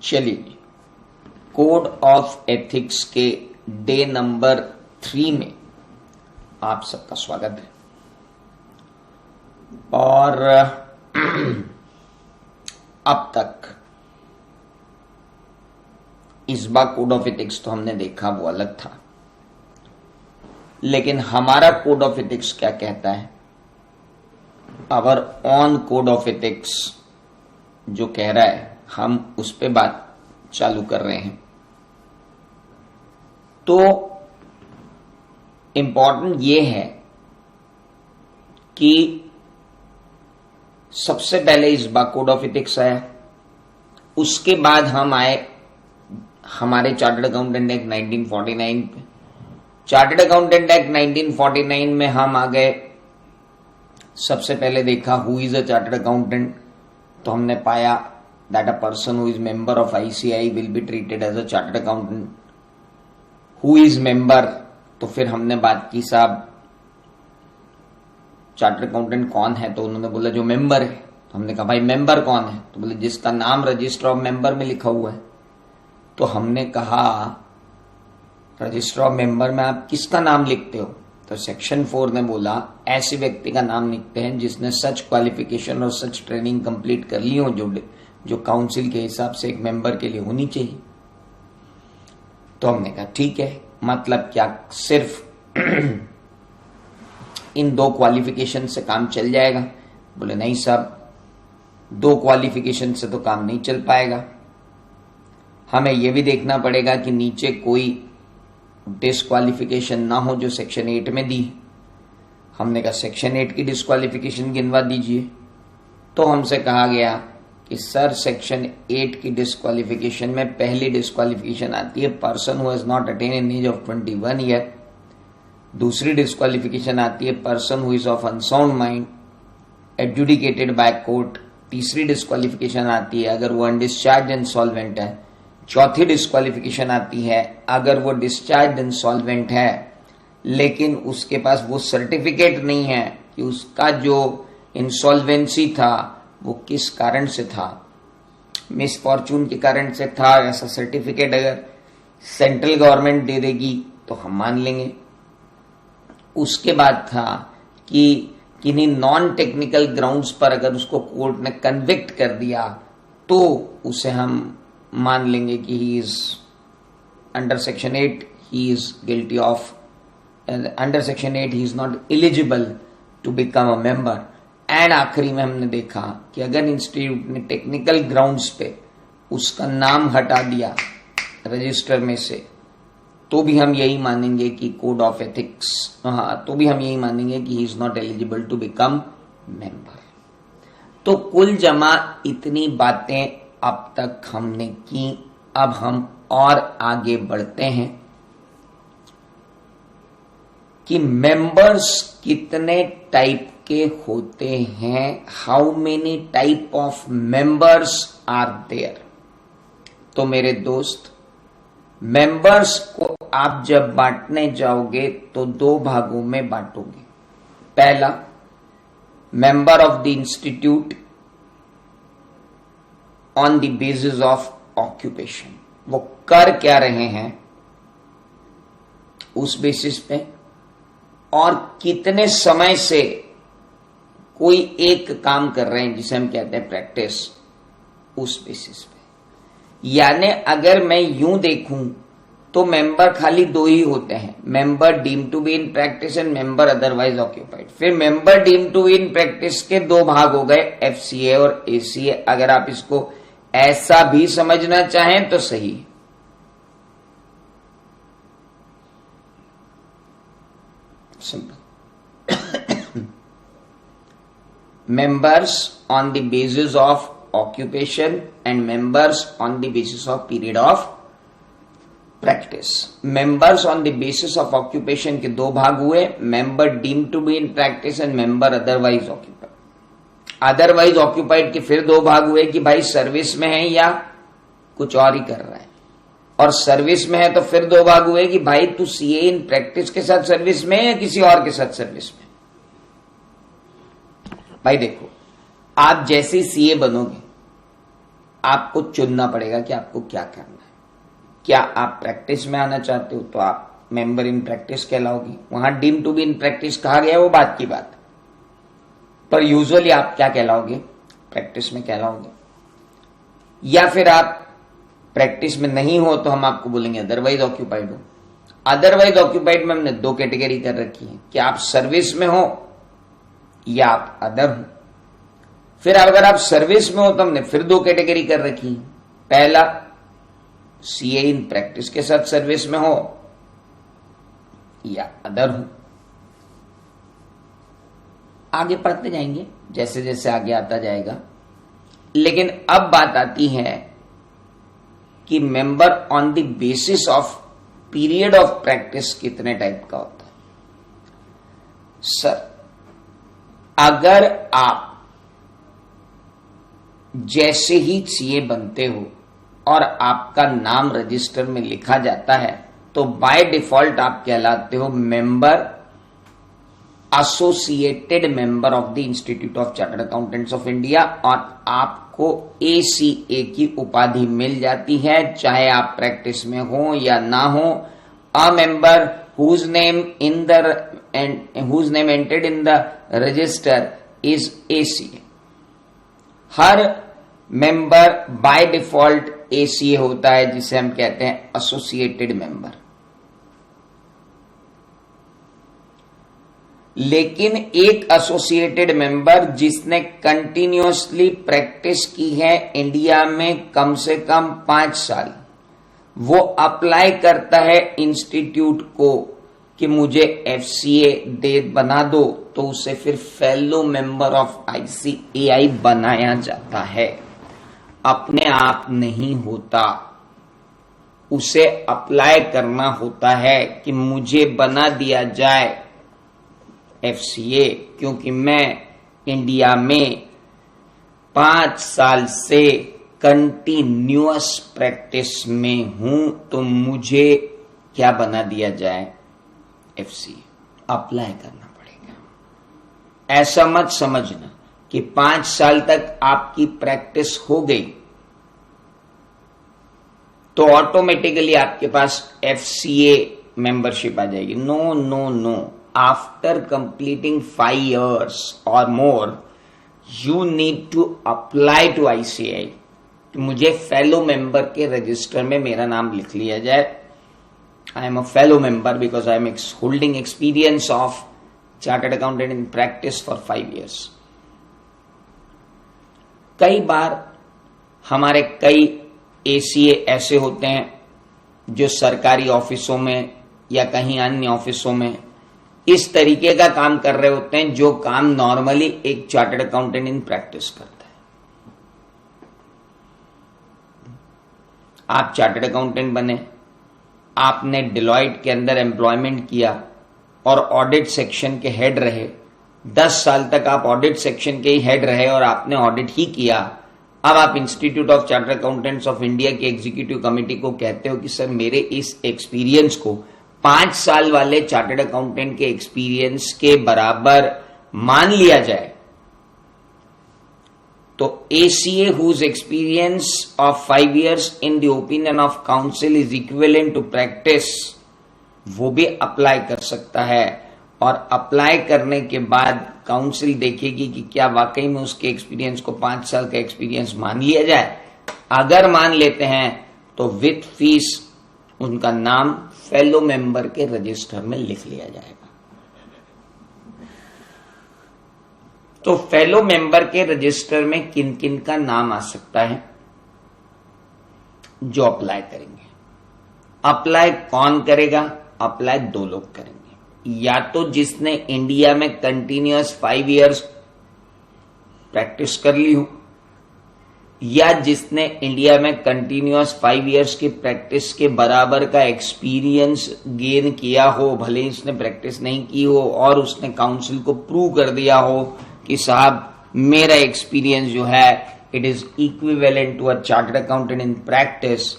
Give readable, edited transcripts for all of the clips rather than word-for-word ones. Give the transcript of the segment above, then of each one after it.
चलिए, code of ethics के day number 3 में आप सबका स्वागत है। और अब तक इस बार कोड ऑफ एथिक्स तो हमने देखा वो अलग था, लेकिन हमारा कोड ऑफ एथिक्स क्या कहता है, our own code of ethics जो कह रहा है, हम उस पे बात चालू कर रहे हैं। तो इंपॉर्टेंट ये है कि सबसे पहले इस बार कोड ऑफ एथिक्स आया, उसके बाद हम आए हमारे चार्टर्ड अकाउंटेंट एक्ट 1949 पे। चार्टर्ड अकाउंटेंट एक्ट 1949 में हम आ गए, सबसे पहले देखा who is a chartered accountant. तो हमने पाया that a person who is member of ICAI will be treated as a chartered accountant. Who is member, तो फिर हमने बात की साहब चार्टर्ड अकाउंटेंट कौन है, तो उन्होंने बोला जो मेंबर है। तो हमने कहा भाई मेंबर कौन है, तो बोले जिसका नाम रजिस्टर ऑफ मेंबर में लिखा हुआ है। तो हमने कहा रजिस्टर ऑफ मेंबर में आप किसका नाम लिखते हो, तो सेक्शन 4 ने बोला ऐसे व्यक्ति का नाम लिखते हैं जिसने सच क्वालिफिकेशन और सच ट्रेनिंग कंप्लीट कर ली हो जो काउंसिल के हिसाब से एक मेंबर के लिए होनी चाहिए। तो हमने कहा ठीक है, मतलब क्या सिर्फ इन 2 क्वालिफिकेशन से काम चल जाएगा? बोले नहीं साहब, 2 क्वालिफिकेशन से तो काम नहीं चल पाएगा, हमें यह भी देखना पड़ेगा कि नीचे कोई डिस्क्वालिफिकेशन ना हो जो सेक्शन 8 में दी। हमने कहा सेक्शन 8 की डिस्क्वालिफिकेशन गिनवा दीजिए। तो हमसे कहा गया कि सर सेक्शन 8 की डिस्क्वालिफिकेशन में पहली डिस्क्वालिफिकेशन आती है person who has not attain an age of 21 year. दूसरी डिस्क्वालिफिकेशन आती है person who is of unsound mind adjudicated by court. तीसरी डिस्क्वालिफिकेशन आती है अगर वो अनडिस्चार्ज इंसॉल्वेंट है। चौथी डिस्क्वालिफिकेशन आती है अगर वो डिस्चार्ज इंसॉल्वेंट है लेकिन उसके पास वो सर्टिफिकेट नहीं है कि उसका जो इंसॉल्वेंसी था वो किस कारण से था, मिसफॉर्चून के कारण से था। ऐसा सर्टिफिकेट अगर सेंट्रल गवर्नमेंट दे देगी तो हम मान लेंगे। उसके बाद था कि किन्हीं नॉन टेक्निकल ग्राउंड्स पर अगर उसको कोर्ट ने कन्विक्ट कर दिया तो उसे हम मान लेंगे कि he is under section 8 he is guilty of, under section 8 he is not eligible to become a member. And आखिरी में हमने देखा कि अगर इंस्टीट्यूट ने टेक्निकल ग्राउंड्स पे उसका नाम हटा दिया रजिस्टर में से तो भी हम यही मानेंगे कि कोड ऑफ एथिक्स, तो भी हम यही मानेंगे कि he is not eligible to become member. तो कुल जमा इतनी बातें अब तक हमने की। अब हम और आगे बढ़ते हैं कि मेंबर्स कितने टाइप के होते हैं, how many type of members are there. तो मेरे दोस्त, मेंबर्स को आप जब बांटने जाओगे तो 2 भागों में बांटोगे। पहला, member of the institute on the basis of occupation, वो कर क्या रहे हैं उस बेसिस पे, और कितने समय से कोई एक काम कर रहे हैं जिसे हम कहते हैं प्रैक्टिस, उस बेसिस पे। यानी अगर मैं यूं देखूं तो मेंबर खाली 2 ही होते हैं, member deem to be in practice and member otherwise occupied. फिर member deem to be in practice के 2 भाग हो गए, एफसीए और एसीए। अगर आप इसको ऐसा भी समझना चाहें तो सही। Simple. members on the basis of occupation and members on the basis of period of practice. members on the basis of occupation के 2 भाग हुए, member deemed to be in practice and member otherwise occupied. otherwise occupied के फिर 2 भाग हुए कि भाई service में है या कुछ और ही कर रहा है, और सर्विस में है तो फिर 2 भाग हुए कि भाई तू सीए इन प्रैक्टिस के साथ सर्विस में है या किसी और के साथ सर्विस में। भाई देखो, आप जैसे सीए बनोगे आपको चुनना पड़ेगा कि आपको क्या करना है। क्या आप प्रैक्टिस में आना चाहते हो तो आप मेंबर इन प्रैक्टिस कहलाओगे। वहां deem to be in practice कहा गया है, वो बात की बात, पर यूजुअली आप क्या कहलाओगे, प्रैक्टिस में कहलाओगे। या फिर आप प्रैक्टिस में नहीं हो तो हम आपको बोलेंगे अदरवाइज ऑक्यूपाइड हो। अदरवाइज ऑक्यूपाइड में हमने दो कैटेगरी कर रखी है कि आप सर्विस में हो या आप अदर हो। फिर अगर आप सर्विस में हो तो हमने फिर दो कैटेगरी कर रखी है। पहला, सीए इन प्रैक्टिस के साथ सर्विस में हो या अदर हो। आगे पढ़ते जाएंगे जैसे जैसे आगे आता जाएगा। लेकिन अब बात आती है कि member on the basis of period of practice कितने टाइप का होता है। सर, अगर आप जैसे ही सीए बनते हो और आपका नाम रजिस्टर में लिखा जाता है तो बाय डिफॉल्ट आप कहलाते हो member, associated member of the institute of chartered accountants of India, और आपको एसीए की उपाधि मिल जाती है चाहे आप प्रैक्टिस में हो या ना हो। A member whose name entered in the register is ACA। Her member by default ACA होता है, जिसे हम कहते हैं एसोसिएटेड मेंबर। लेकिन एक एसोसिएटेड मेंबर जिसने कंटिन्यूअसली प्रैक्टिस की है इंडिया में कम से कम 5 साल, वो अप्लाई करता है इंस्टीट्यूट को कि मुझे एफसीए दे बना दो, तो उसे फिर फेलो मेंबर ऑफ आईसीएआई बनाया जाता है। अपने आप नहीं होता, उसे अप्लाई करना होता है कि मुझे बना दिया जाए एफसीए, क्योंकि मैं इंडिया में 5 साल से कंटिन्यूअस प्रैक्टिस में हूं, तो मुझे क्या बना दिया जाए, एफसीए अप्लाई करना पड़ेगा। ऐसा मत समझना कि 5 साल तक आपकी प्रैक्टिस हो गई तो ऑटोमेटिकली आपके पास एफसीए मेंबरशिप आ जाएगी। No no no, after completing 5 years or more you need to apply to ICAI कि मुझे फेलो मेंबर के रजिस्टर में मेरा नाम लिख लिया जाए। I am a fellow member because I am holding experience of chartered accountant in practice for 5 years। कई बार हमारे कई एसीए ऐसे होते हैं जो सरकारी ऑफिसों में या कहीं अन्य ऑफिसों में इस तरीके का काम कर रहे होते हैं जो काम नॉर्मली एक चार्टर्ड अकाउंटेंट इन प्रैक्टिस करता है। आप चार्टर्ड अकाउंटेंट बने, आपने डिलॉयट के अंदर एम्प्लॉयमेंट किया और ऑडिट सेक्शन के हेड रहे। 10 साल तक आप ऑडिट सेक्शन के ही हेड रहे और आपने ऑडिट ही किया। अब आप institute of chartered accountants of India के एग्जीक्यूटिव कमेटी को कहते हो कि सर मेरे इस एक्सपीरियंस को 5 साल वाले चार्टर्ड अकाउंटेंट के एक्सपीरियंस के बराबर मान लिया जाए। तो ACA whose experience of 5 years in the opinion of council is equivalent to practice, वो भी अप्लाई कर सकता है। और अप्लाई करने के बाद काउंसिल देखेगी कि क्या वाकई में उसके एक्सपीरियंस को 5 साल का एक्सपीरियंस मान लिया जाए। अगर मान लेते हैं तो विथ फीस उनका नाम फेलो मेंबर के रजिस्टर में लिख लिया जाएगा। तो फेलो मेंबर के रजिस्टर में किन किन का नाम आ सकता है जो अप्लाई करेंगे। अप्लाई कौन करेगा? अप्लाई 2 लोग करेंगे, या तो जिसने इंडिया में कंटिन्यूअस 5 years प्रैक्टिस कर ली हो, या जिसने इंडिया में कंटिन्यूअस 5 years की प्रैक्टिस के बराबर का एक्सपीरियंस गेन किया हो, भले ही उसने प्रैक्टिस नहीं की हो और उसने काउंसिल को प्रूव कर दिया हो कि साहब मेरा एक्सपीरियंस जो है it is equivalent to a chartered accountant in practice,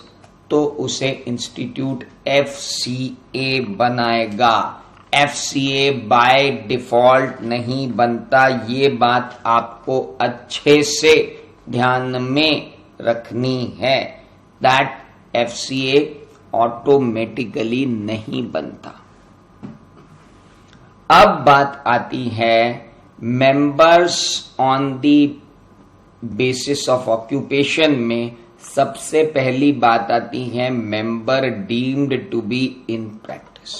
तो उसे इंस्टीट्यूट एफसीए बनाएगा। एफसीए बाय डिफॉल्ट नहीं बनता, ये बात आपको अच्छे से ध्यान में रखनी है, दैट FCA ऑटोमेटिकली नहीं बनता। अब बात आती है members on the basis of occupation में सबसे पहली बात आती है member deemed to be in practice.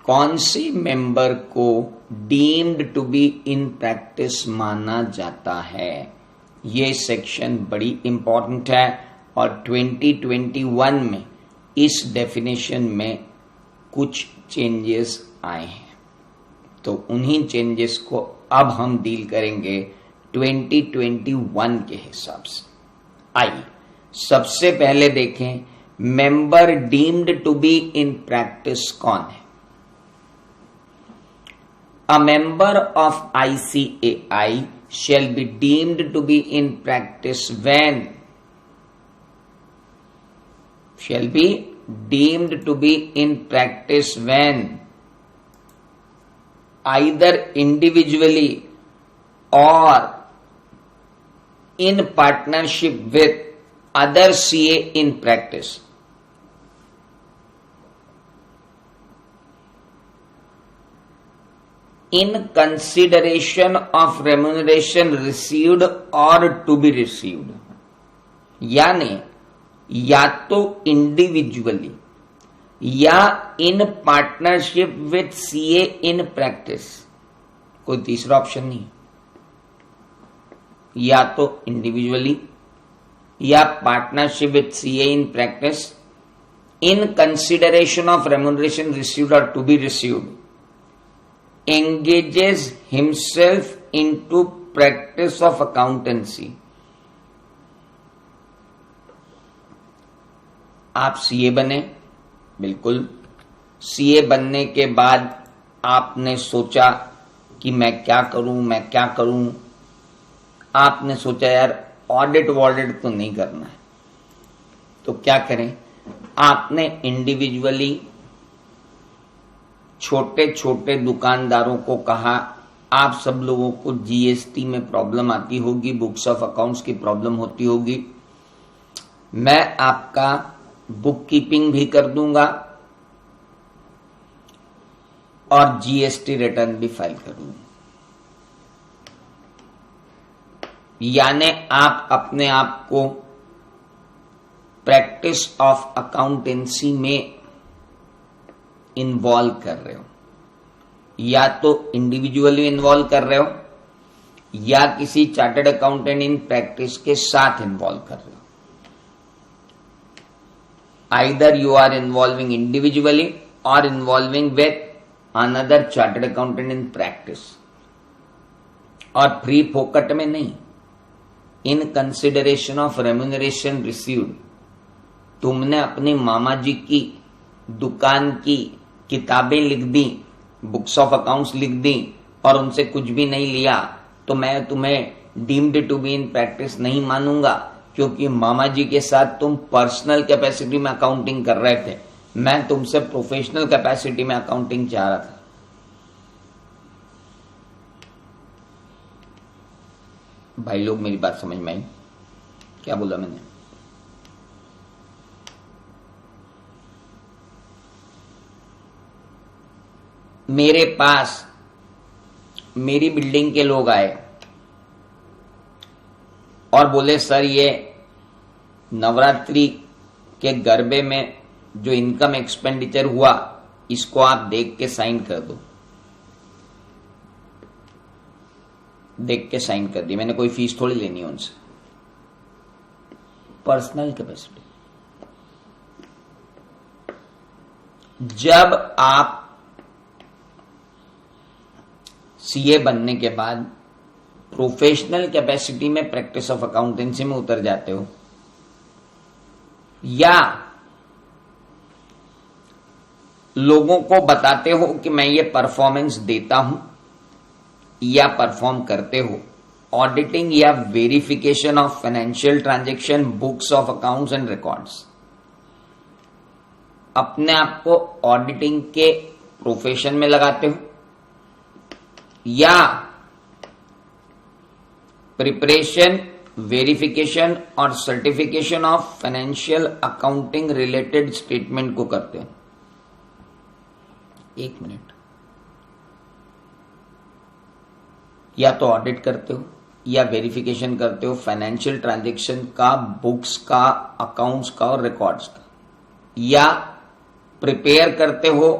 कौन से मेंबर को deemed to be in practice माना जाता है, ये सेक्शन बड़ी इंपॉर्टेंट है और 2021 में इस डेफिनेशन में कुछ चेंजेस आए हैं, तो उन्हीं चेंजेस को अब हम डील करेंगे 2021 के हिसाब से। आइए सबसे पहले देखें member deemed to be in practice कौन है। A member of ICAI shall be deemed to be in practice when either individually or in partnership with other CA in practice. In consideration of remuneration received or to be received, यानी या तो individually या in partnership with CA in practice, कोई तीसरा option नहीं, या तो individually या partnership with CA in practice, in consideration of remuneration received और to be received, engages himself into practice of accountancy। आप CA बने, बिल्कुल CA बनने के बाद आपने सोचा कि मैं क्या करूं, आपने सोचा यार ऑडिट वॉडिट तो नहीं करना है, तो क्या करें, आपने इंडिविजुअली छोटे छोटे दुकानदारों को कहा आप सब लोगों को GST में प्रॉब्लम आती होगी, बुक्स ऑफ अकाउंट्स की प्रॉब्लम होती होगी, मैं आपका बुक कीपिंग भी कर दूंगा और GST रिटर्न भी फाइल कर दूंगा। यानी आप अपने आप को प्रैक्टिस ऑफ अकाउंटेंसी में इन्वॉल्व कर रहे हो, या तो इंडिविजुअली इन्वॉल्व कर रहे हो या किसी चार्टर्ड अकाउंटेंट इन प्रैक्टिस के साथ इन्वॉल्व कर रहे हो। Either you are involving individually और involving with another chartered accountant in practice, और फ्री फोकट में नहीं, in consideration of remuneration received. तुमने अपने मामा जी की दुकान की किताबें लिख दी, बुक्स ऑफ अकाउंट्स लिख दी और उनसे कुछ भी नहीं लिया, तो मैं तुम्हें deemed to be in practice नहीं मानूंगा, क्योंकि मामा जी के साथ तुम पर्सनल कैपेसिटी में अकाउंटिंग कर रहे थे, मैं तुमसे प्रोफेशनल कैपेसिटी में अकाउंटिंग चाह रहा था। भाई लोग मेरी बात समझ में आई? क्या बोला मैंने? मेरे पास मेरी बिल्डिंग के लोग आए और बोले सर ये नवरात्रि के गरबे में जो इनकम एक्सपेंडिचर हुआ इसको आप देख के साइन कर दो। देख के साइन कर दी, मैंने कोई फीस थोड़ी लेनी है उनसे, पर्सनल कैपेसिटी। जब आप CA बनने के बाद प्रोफेशनल कैपेसिटी में प्रैक्टिस ऑफ अकाउंटेंसी में उतर जाते हो, या लोगों को बताते हो कि मैं ये परफॉर्मेंस देता हूं या परफॉर्म करते हो, ऑडिटिंग या verification of financial transaction, books of accounts and records, अपने आप को ऑडिटिंग के प्रोफेशन में लगाते हो, या प्रिपरेशन वेरिफिकेशन और certification of financial accounting related statement को करते हैं। एक मिनट, या तो ऑडिट करते हो या वेरिफिकेशन करते हो फाइनेंशियल ट्रांजैक्शन का, बुक्स का, अकाउंट्स का और रिकॉर्ड्स का, या प्रिपेयर करते हो,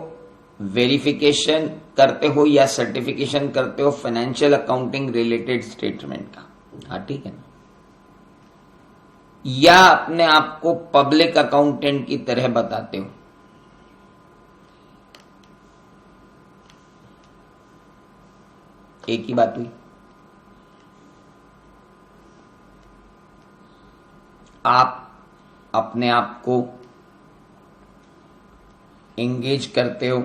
वेरिफिकेशन करते हो या सर्टिफिकेशन करते हो फाइनेंशियल अकाउंटिंग रिलेटेड स्टेटमेंट का। हाँ ठीक है ना। या अपने आप को पब्लिक अकाउंटेंट की तरह बताते हो। एक ही बात हुई। आप अपने आप को एंगेज करते हो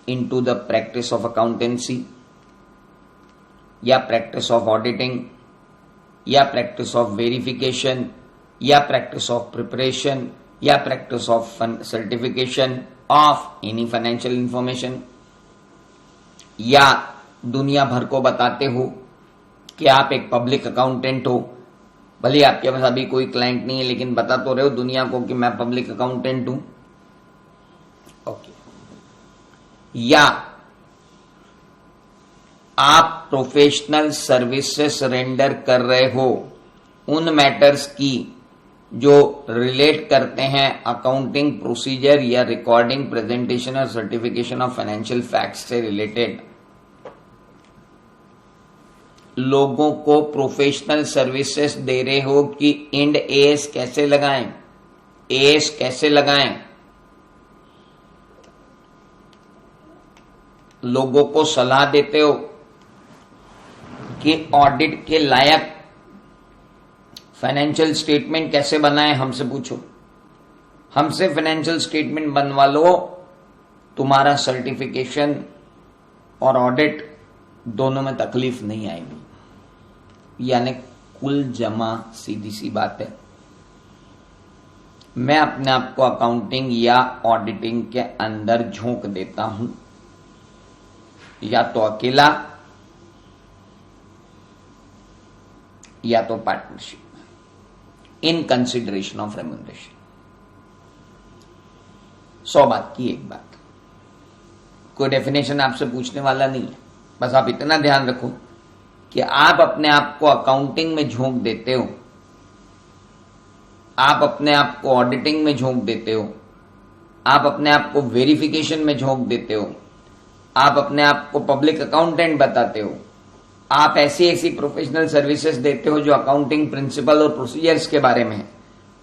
into the practice of accountancy या प्रैक्टिस ऑफ ऑडिटिंग या प्रैक्टिस ऑफ वेरिफिकेशन या प्रैक्टिस ऑफ प्रिपरेशन या practice of certification of any financial information, या दुनिया भर को बताते हो कि आप एक पब्लिक अकाउंटेंट हो। भले आपके पास अभी कोई क्लाइंट नहीं है, लेकिन बता तो रहे हो दुनिया को कि मैं पब्लिक अकाउंटेंट हूं। ओके। या आप प्रोफेशनल सर्विसेज रेंडर कर रहे हो उन मैटर्स की जो रिलेट करते हैं अकाउंटिंग प्रोसीजर या रिकॉर्डिंग, प्रेजेंटेशन और सर्टिफिकेशन ऑफ फाइनेंशियल फैक्ट्स से रिलेटेड। लोगों को प्रोफेशनल सर्विसेज दे रहे हो कि इंड एएस कैसे लगाएं, एएस कैसे लगाएं। लोगों को सलाह देते हो कि ऑडिट के लायक फाइनेंशियल स्टेटमेंट कैसे बनाएं, हमसे पूछो, हमसे फाइनेंशियल स्टेटमेंट बनवा लो, तुम्हारा सर्टिफिकेशन और ऑडिट दोनों में तकलीफ नहीं आएगी। यानी कुल जमा सीधी सी बात है, मैं अपने आप को अकाउंटिंग या ऑडिटिंग के अंदर झोंक देता हूं, या तो अकेला या तो partnership, in consideration of remuneration. 100 बात की एक बात, कोई डेफिनेशन आपसे पूछने वाला नहीं है। बस आप इतना ध्यान रखो कि आप अपने आप को अकाउंटिंग में झोंक देते हो, आप अपने आप को ऑडिटिंग में झोंक देते हो, आप अपने आप को वेरिफिकेशन में झोंक देते हो, आप अपने आप को पब्लिक अकाउंटेंट बताते हो, आप ऐसी ऐसी प्रोफेशनल सर्विसेज देते हो जो अकाउंटिंग प्रिंसिपल और प्रोसीजर्स के बारे में,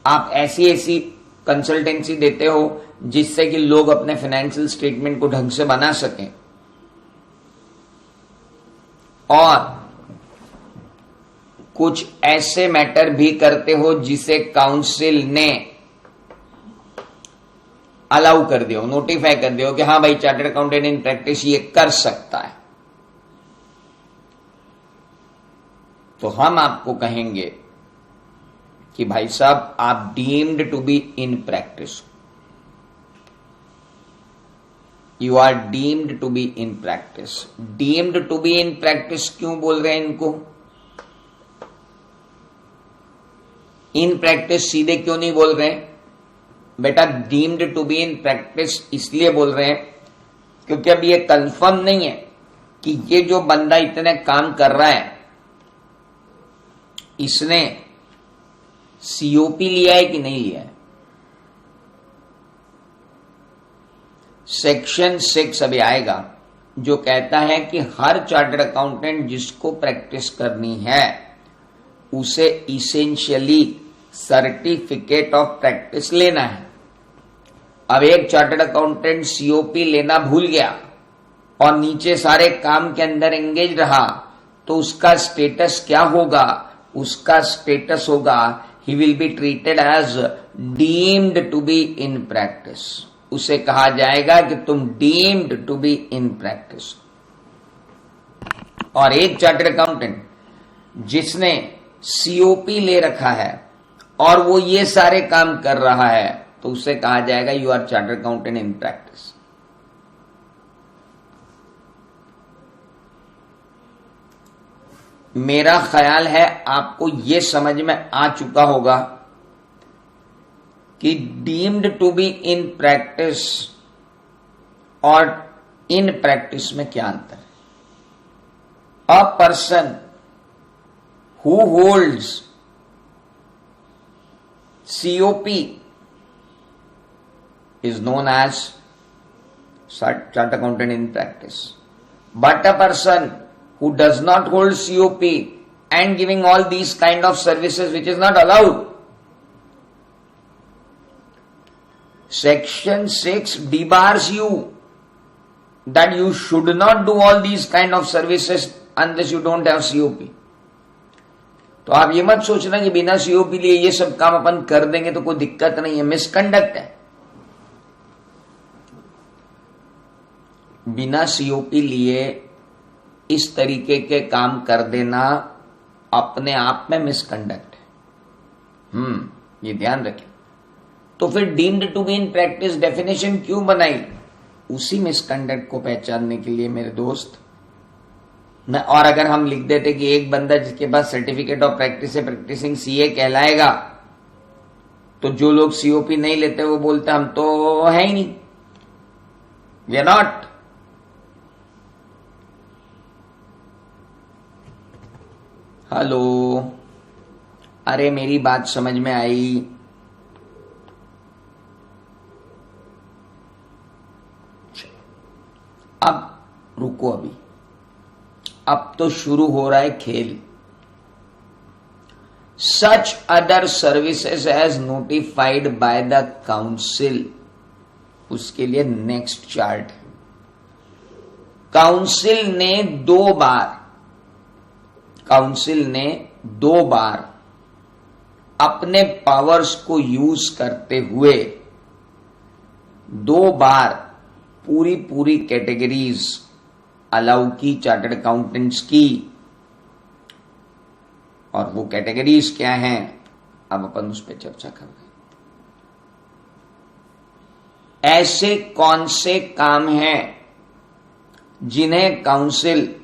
आप ऐसी ऐसी कंसल्टेंसी देते हो जिससे कि लोग अपने फाइनेंशियल स्टेटमेंट को ढंग से बना सकें, और कुछ ऐसे मैटर भी करते हो जिसे काउंसिल ने अलाउ कर दिया, नोटिफाई कर दिया कि हाँ भाई चार्टर्ड अकाउंटेंट इन प्रैक्टिस ये कर सकता है। तो हम आपको कहेंगे कि भाई साहब आप deemed to be in practice, you are deemed to be in practice. Deemed to be in practice क्यों बोल रहे हैं इनको? इन प्रैक्टिस सीधे क्यों नहीं बोल रहे हैं बेटा? Deemed to be in practice इसलिए बोल रहे हैं क्योंकि अब ये कंफर्म नहीं है कि ये जो बंदा इतने काम कर रहा है इसने सीओपी लिया है कि नहीं लिया है। सेक्शन 6 अभी आएगा जो कहता है कि हर चार्टर्ड अकाउंटेंट जिसको प्रैक्टिस करनी है उसे इसेंशियली सर्टिफिकेट ऑफ प्रैक्टिस लेना है। अब एक चार्टर्ड अकाउंटेंट सीओपी लेना भूल गया और नीचे सारे काम के अंदर एंगेज रहा तो उसका स्टेटस क्या होगा? उसका स्टेटस होगा he will be treated as deemed to be in practice. उसे कहा जाएगा कि तुम deemed to be in practice. और एक चार्टर्ड अकाउंटेंट जिसने सीओपी ले रखा है और वो ये सारे काम कर रहा है तो उसे कहा जाएगा you are chartered accountant in practice. मेरा ख्याल है आपको यह समझ में आ चुका होगा कि deemed to be in practice और इन प्रैक्टिस में क्या अंतर है. A person who holds COP is known as Chartered Accountant in practice. But a person who does not hold COP and giving all these kind of services which is not allowed. Section 6 debars you that you should not do all these kind of services unless you don't have COP. तो आप ये मत सोचना कि बिना COP लिए ये सब काम अपन कर देंगे तो कोई दिक्कत नहीं है. मिसकंडक्ट है. बिना COP लिए इस तरीके के काम कर देना अपने आप में मिसकंडक्ट है. ये ध्यान रखें. तो फिर deemed to be in practice definition क्यों बनाई? उसी मिसकंडक्ट को पहचानने के लिए मेरे दोस्त. और अगर हम लिख देते कि एक बंदा जिसके पास सर्टिफिकेट ऑफ प्रैक्टिस है प्रैक्टिसिंग CA कहलाएगा, तो जो लोग COP नहीं लेते वो बोलते हम तो है ही नहीं, वी आर नॉट. हेलो, अरे मेरी बात समझ में आई? अब रुको, अभी अब तो शुरू हो रहा है खेल. Such other services as notified by the council. उसके लिए नेक्स्ट चार्ट. काउंसिल ने दो बार अपने पावर्स को यूज करते हुए 2 बार पूरी कैटेगरीज अलाउ की चार्टर्ड अकाउंटेंट्स की. और वो कैटेगरीज क्या हैं, अब अपन उस पर चर्चा कर रहे हैं. ऐसे कौन से काम हैं जिन्हें council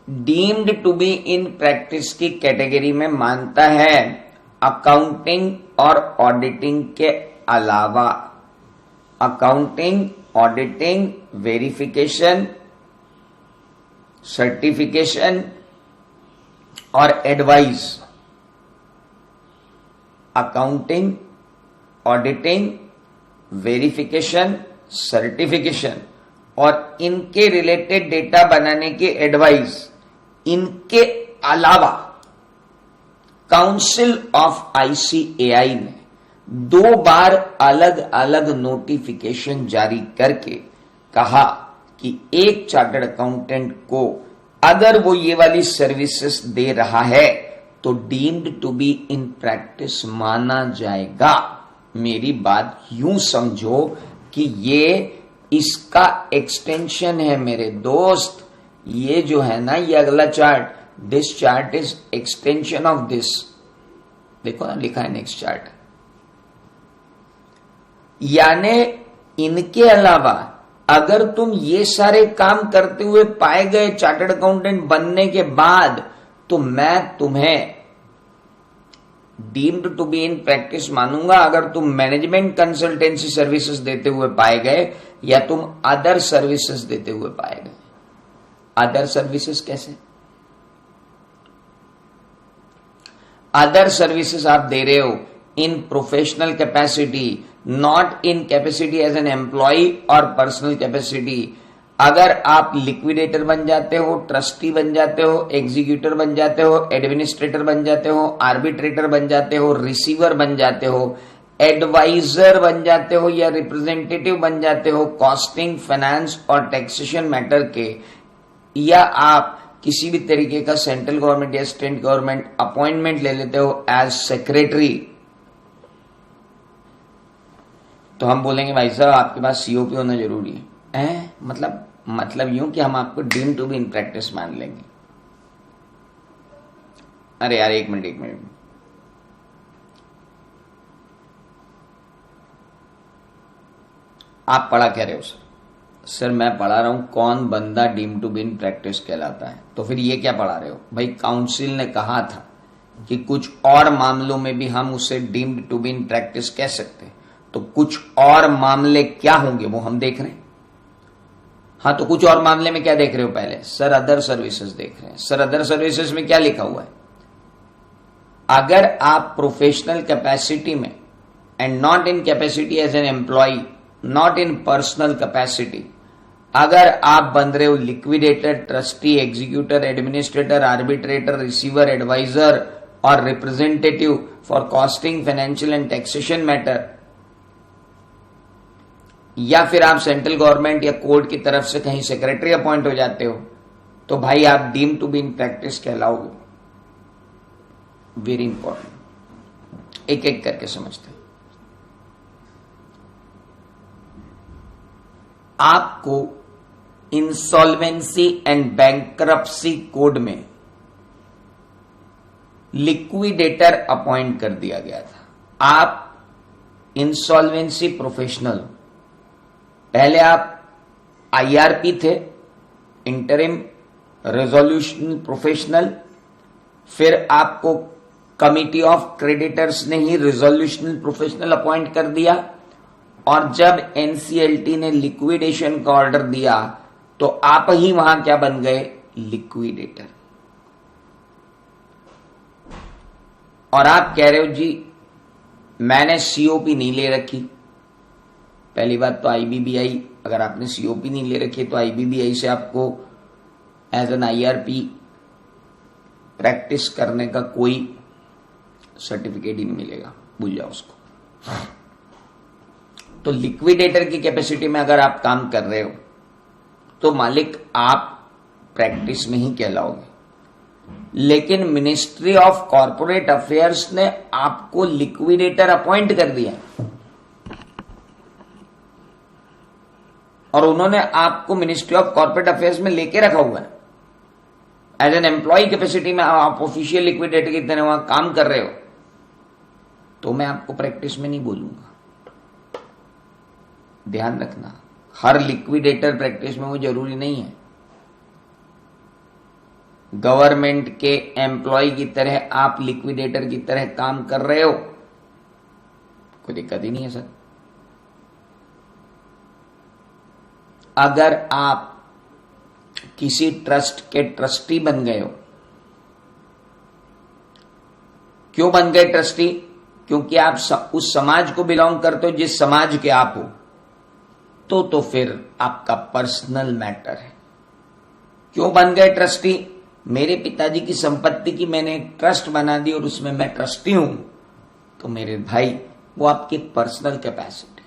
deemed to be in practice की कैटेगरी में मानता है अकाउंटिंग और ऑडिटिंग के अलावा? अकाउंटिंग, ऑडिटिंग, वेरिफिकेशन, सर्टिफिकेशन और advice. Accounting, auditing, verification, certification और इनके रिलेटेड डेटा बनाने की एडवाइस. इनके अलावा काउंसिल ऑफ ICAI ने 2 बार अलग अलग नोटिफिकेशन जारी करके कहा कि एक चार्टर्ड अकाउंटेंट को अगर वो ये वाली सर्विसेज दे रहा है तो deemed to be in practice माना जाएगा. मेरी बात यूं समझो कि ये इसका एक्सटेंशन है मेरे दोस्त. ये जो है ना, ये अगला chart, this chart is extension of this. देखो ना, लिखा है नेक्स्ट चार्ट. यानी इनके अलावा अगर तुम ये सारे काम करते हुए पाए गए चार्टर्ड अकाउंटेंट बनने के बाद, तो मैं तुम्हें deemed to be in practice मानूंगा अगर तुम मैनेजमेंट कंसल्टेंसी सर्विसेज देते हुए पाए गए या तुम अदर सर्विसेज देते हुए पाए गए. अदर सर्विसेज कैसे? अदर सर्विसेज आप दे रहे हो in professional capacity, not in capacity as an employee or personal capacity. अगर आप लिक्विडेटर बन जाते हो, ट्रस्टी बन जाते हो, एग्जीक्यूटर बन जाते हो, एडमिनिस्ट्रेटर बन जाते हो, आर्बिट्रेटर बन जाते हो, रिसीवर बन जाते हो, एडवाइजर बन जाते हो या रिप्रेजेंटेटिव बन जाते हो कॉस्टिंग, फाइनेंस और टैक्सेशन मैटर के, या आप किसी भी तरीके का सेंट्रल गवर्नमेंट या स्टेट गवर्नमेंट अपॉइंटमेंट ले लेते हो एज सेक्रेटरी, तो हम बोलेंगे भाई साहब आपके पास COP होना जरूरी है. मतलब यूं कि हम आपको deem to be in practice मान लेंगे. अरे यार एक मिनट, आप पढ़ा कह रहे हो सर? सर मैं पढ़ा रहा हूं कौन बंदा deem to be in practice कहलाता है। तो फिर ये क्या पढ़ा रहे हो भाई? काउंसिल ने कहा था कि कुछ और मामलों में भी हम उसे deemed to be in practice कह सकते हैं। तो कुछ और मामले क्या होंगे वो हम देख रहे हैं। हाँ, तो कुछ और मामले में क्या देख रहे हो? पहले सर अदर सर्विसेज देख रहे हैं। सर अदर सर्विसेज में क्या लिखा हुआ है? अगर आप प्रोफेशनल कैपेसिटी में and not in capacity as an employ, not in personal capacity, अगर आप बन रहे हो liquidator, trustee, executor, administrator, arbitrator, receiver, advisor और representative for costing, financial and taxation matter, या फिर आप सेंट्रल गवर्नमेंट या कोर्ट की तरफ से कहीं सेक्रेटरी अपॉइंट हो जाते हो, तो भाई आप deem to be in practice कहलाओगे। वेरी इंपॉर्टेंट, एक एक करके समझते हैं। आपको इंसॉल्वेंसी एंड बैंकरप्सी कोड में लिक्विडेटर अपॉइंट कर दिया गया था। आप इंसॉल्वेंसी प्रोफेशनल, पहले आप आईआरपी थे, इंटरिम रेजोल्यूशन प्रोफेशनल, फिर आपको कमिटी ऑफ क्रेडिटर्स ने ही रेजोल्यूशन प्रोफेशनल अपॉइंट कर दिया, और जब एनसीएलटी ने लिक्विडेशन का ऑर्डर दिया तो आप ही वहां क्या बन गए? लिक्विडेटर। और आप कह रहे हो जी मैंने सीओपी नहीं ले रखी। पहली बात तो आईबीबीआई, अगर आपने सीओपी नहीं ले रखी तो आईबीबीआई से आपको एज एन आईआरपी प्रैक्टिस करने का कोई सर्टिफिकेट ही नहीं मिलेगा, भूल जाओ उसको। तो लिक्विडेटर की कैपेसिटी में अगर आप काम कर रहे हो तो मालिक आप प्रैक्टिस में ही कहलाओगे। लेकिन मिनिस्ट्री ऑफ कॉर्पोरेट अफेयर्स ने आपको लिक्विडेटर अपॉइंट कर दिया और उन्होंने आपको मिनिस्ट्री ऑफ कॉर्पोरेट अफेयर्स में लेके रखा हुआ है। एज एन एम्प्लॉय कैपेसिटी में आप ऑफिशियल लिक्विडेटर की तरह वहां काम कर रहे हो, तो मैं आपको प्रैक्टिस में नहीं बोलूंगा। ध्यान रखना, हर लिक्विडेटर प्रैक्टिस में वो जरूरी नहीं है। गवर्नमेंट के एम्प्लॉय की तरह आप लिक्विडेटर की तरह काम कर रहे हो, कोई दिक्कत ही नहीं है सर। अगर आप किसी ट्रस्ट के ट्रस्टी बन गए हो, क्यों बन गए ट्रस्टी? क्योंकि आप उस समाज को बिलोंग करते हो जिस समाज के आप हो, तो फिर आपका पर्सनल मैटर है। क्यों बन गए ट्रस्टी? मेरे पिताजी की संपत्ति की मैंने एक ट्रस्ट बना दी और उसमें मैं ट्रस्टी हूं, तो मेरे भाई वो आपकी पर्सनल कैपेसिटी।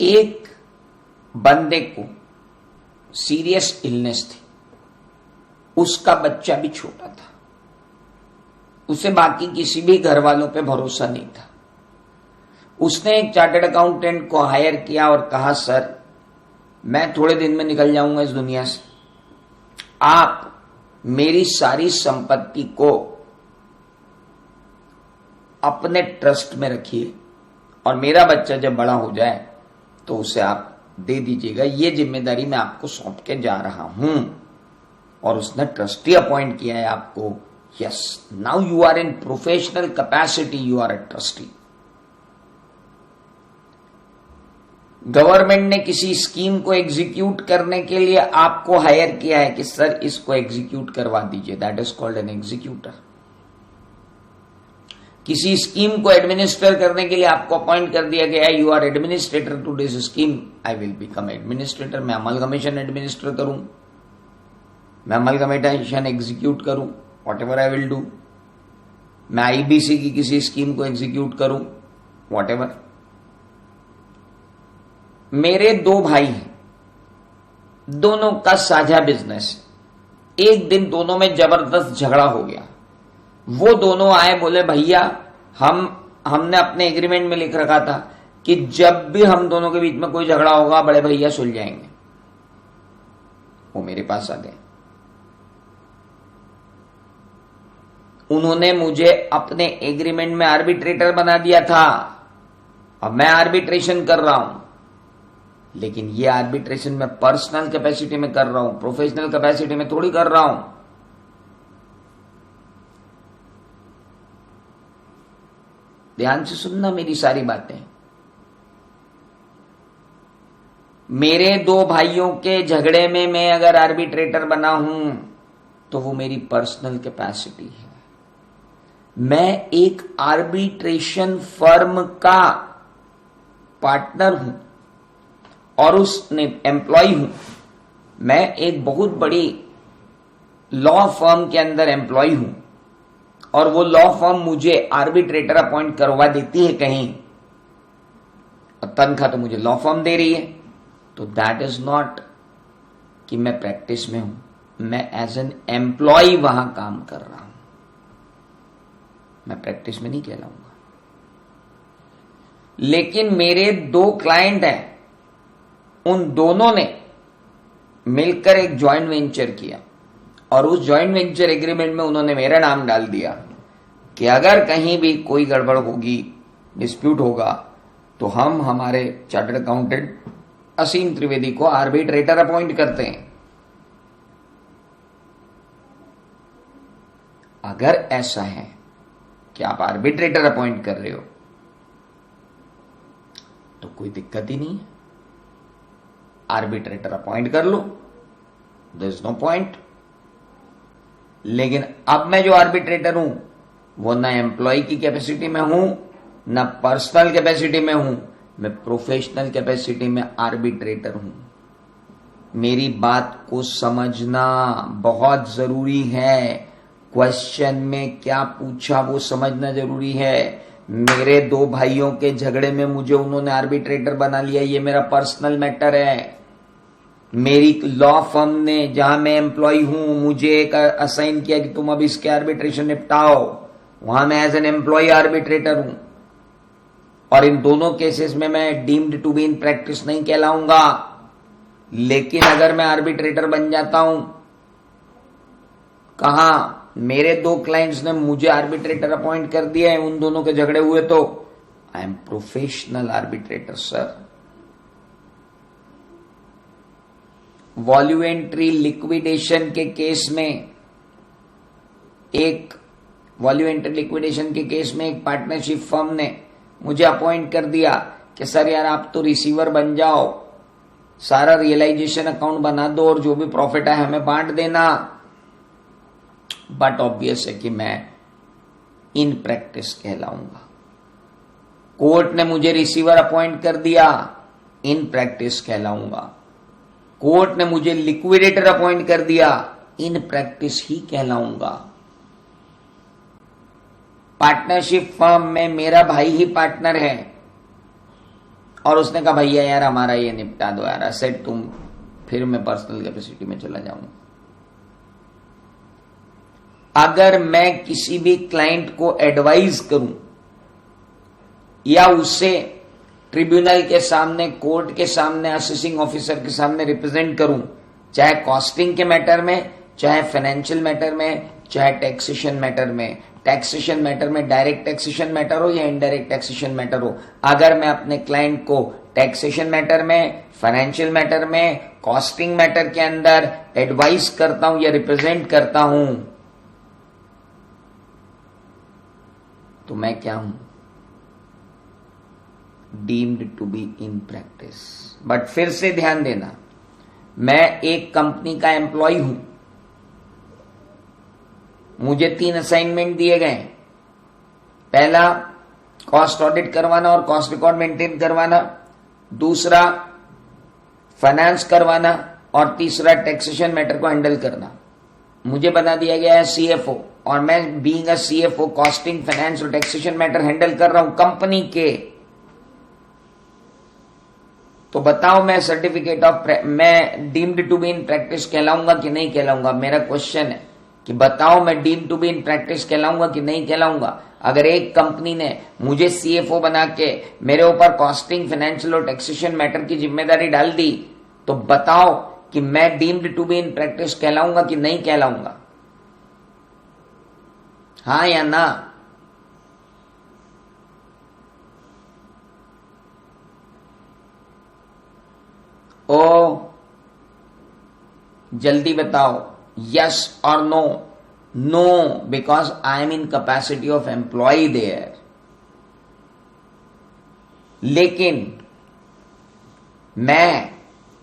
एक बंदे को सीरियस इलनेस थी, उसका बच्चा भी छोटा था, उसे बाकी किसी भी घर वालों पे भरोसा नहीं था। उसने एक चार्टर्ड अकाउंटेंट को हायर किया और कहा सर मैं थोड़े दिन में निकल जाऊंगा इस दुनिया से, आप मेरी सारी संपत्ति को अपने ट्रस्ट में रखिए और मेरा बच्चा जब बड़ा हो जाए तो उसे आप दे दीजिएगा, ये जिम्मेदारी मैं आपको सौंप के जा रहा हूं। और उसने ट्रस्टी अपॉइंट किया है आपको। Yes, now you are in professional capacity, you are a trustee. Government ने किसी स्कीम को एग्जीक्यूट करने के लिए आपको हायर किया है कि सर इसको एग्जीक्यूट करवा दीजिए, that is called an executor. किसी स्कीम को एडमिनिस्टर करने के लिए आपको अपॉइंट कर दिया गया है, you are administrator to this scheme, I will become administrator. मैं अमलगमेशन एडमिनिस्टर करूं, मैं अमलगमेशन एग्जीक्यूट करूं, whatever I will do. मैं आईबीसी की किसी स्कीम को एग्जीक्यूट करूं, वॉट एवर। मेरे दो भाई हैं, दोनों का साझा बिजनेस। एक दिन दोनों में जबरदस्त झगड़ा हो गया। वो दोनों आए, बोले भैया हमने अपने एग्रीमेंट में लिख रखा था कि जब भी हम दोनों के बीच में कोई झगड़ा होगा बड़े भैया सुलझाएंगे। वो मेरे पास आ गए, उन्होंने मुझे अपने एग्रीमेंट में आर्बिट्रेटर बना दिया था। अब मैं आर्बिट्रेशन कर रहा हूं, लेकिन ये आर्बिट्रेशन मैं पर्सनल कैपेसिटी में कर रहा हूं, प्रोफेशनल कैपेसिटी में थोड़ी कर रहा हूं। ध्यान से सुनना मेरी सारी बातें। मेरे दो भाइयों के झगड़े में मैं अगर आर्बिट्रेटर बना हूं तो वो मेरी पर्सनल कैपेसिटी है। मैं एक आर्बिट्रेशन फर्म का पार्टनर हूं और उसने एम्प्लॉय हूं। मैं एक बहुत बड़ी लॉ फर्म के अंदर एम्प्लॉय हूं और वो लॉ फर्म मुझे आर्बिट्रेटर अपॉइंट करवा देती है कहीं, और तनख्वाह तो मुझे लॉ फर्म दे रही है, तो दैट इज नॉट कि मैं प्रैक्टिस में हूं, मैं एज एन एम्प्लॉय वहां काम कर रहा हूं, मैं प्रैक्टिस में नहीं कहलाऊंगा। लेकिन मेरे दो क्लाइंट हैं, उन दोनों ने मिलकर एक जॉइंट वेंचर किया और उस जॉइंट वेंचर एग्रीमेंट में उन्होंने मेरा नाम डाल दिया कि अगर कहीं भी कोई गड़बड़ होगी, डिस्प्यूट होगा, तो हम हमारे चार्टर्ड अकाउंटेंट असीम त्रिवेदी को आर्बिट्रेटर अपॉइंट करते हैं। अगर ऐसा है कि आप आर्बिट्रेटर अपॉइंट कर रहे हो तो कोई दिक्कत ही नहीं है, आर्बिट्रेटर अपॉइंट कर लो, देयर इज नो पॉइंट। लेकिन अब मैं जो आर्बिट्रेटर हूं वो ना एम्प्लॉय की कैपेसिटी में हूं, ना पर्सनल कैपेसिटी में हूं, मैं प्रोफेशनल कैपेसिटी में आर्बिट्रेटर हूं। मेरी बात को समझना बहुत जरूरी है। क्वेश्चन में क्या पूछा वो समझना जरूरी है। मेरे दो भाइयों के झगड़े में मुझे उन्होंने आर्बिट्रेटर बना लिया, ये मेरा पर्सनल मैटर है। मेरी लॉ फर्म ने, जहां मैं एम्प्लॉय हूं, मुझे एक असाइन किया कि तुम अब इसके आर्बिट्रेशन निपटाओ, वहां मैं एज एन एम्प्लॉय आर्बिट्रेटर हूं। और इन दोनों केसेस में मैं deemed to be in practice नहीं कहलाऊंगा। लेकिन अगर मैं आर्बिट्रेटर बन जाता हूं, कहा मेरे दो क्लाइंट्स ने मुझे आर्बिट्रेटर अपॉइंट कर दिया है, उन दोनों के झगड़े हुए, तो I am professional arbitrator sir. Voluntary liquidation के केस में एक पार्टनरशिप फर्म ने मुझे अपॉइंट कर दिया कि सर यार आप तो रिसीवर बन जाओ, सारा रियलाइजेशन अकाउंट बना दो और जो भी प्रॉफिट है हमें बांट देना। बट ऑब्वियस है कि मैं इन प्रैक्टिस कहलाऊंगा। कोर्ट ने मुझे रिसीवर अपॉइंट कर दिया, इन प्रैक्टिस कहलाऊंगा। कोर्ट ने मुझे लिक्विडेटर अपॉइंट कर दिया, इन प्रैक्टिस ही कहलाऊंगा। पार्टनरशिप फर्म में मेरा भाई ही पार्टनर है और उसने कहा भैया यार हमारा ये निपटा दो यार असेट तुम, फिर मैं पर्सनल कैपेसिटी में चला जाऊंगा। अगर मैं किसी भी क्लाइंट को एडवाइज करूं या उसे ट्रिब्यूनल के सामने, कोर्ट के सामने, असेसिंग ऑफिसर के सामने रिप्रेजेंट करूं, चाहे कॉस्टिंग के मैटर में, चाहे फाइनेंशियल मैटर में, चाहे टैक्सेशन मैटर में, टैक्सेशन मैटर में डायरेक्ट टैक्सेशन मैटर हो या इनडायरेक्ट टैक्सेशन मैटर हो, अगर मैं अपने क्लाइंट को टैक्सेशन मैटर में, फाइनेंशियल मैटर में, कॉस्टिंग मैटर के अंदर एडवाइस करता हूं या रिप्रेजेंट करता हूं, तो मैं क्या हूं? Deemed to be in practice. But फिर से ध्यान देना, मैं एक कंपनी का एम्प्लॉय हूं, मुझे 3 असाइनमेंट दिए गए। पहला कॉस्ट ऑडिट करवाना और कॉस्ट रिकॉर्ड मेंटेन करवाना, दूसरा फाइनेंस करवाना और तीसरा टैक्सेशन मैटर को हैंडल करना। मुझे बना दिया गया है सीएफओ और मैं being a CFO costing, finance और टैक्सेशन मैटर हैंडल कर रहा हूं कंपनी के। तो बताओ मैं सर्टिफिकेट ऑफ मैं deemed to be in practice कहलाऊंगा कि नहीं कहलाऊंगा? मेरा क्वेश्चन है कि बताओ मैं deemed to be in practice कहलाऊंगा कि नहीं कहलाऊंगा? अगर एक कंपनी ने मुझे सीएफओ बना के मेरे ऊपर कॉस्टिंग, फाइनेंशियल और टैक्सेशन मैटर की जिम्मेदारी डाल दी, तो बताओ कि मैं deemed to be in practice कहलाऊंगा कि नहीं कहलाऊंगा? हाँ या ना? ओ जल्दी बताओ, yes or no? No, because I am in capacity of employee there. लेकिन मैं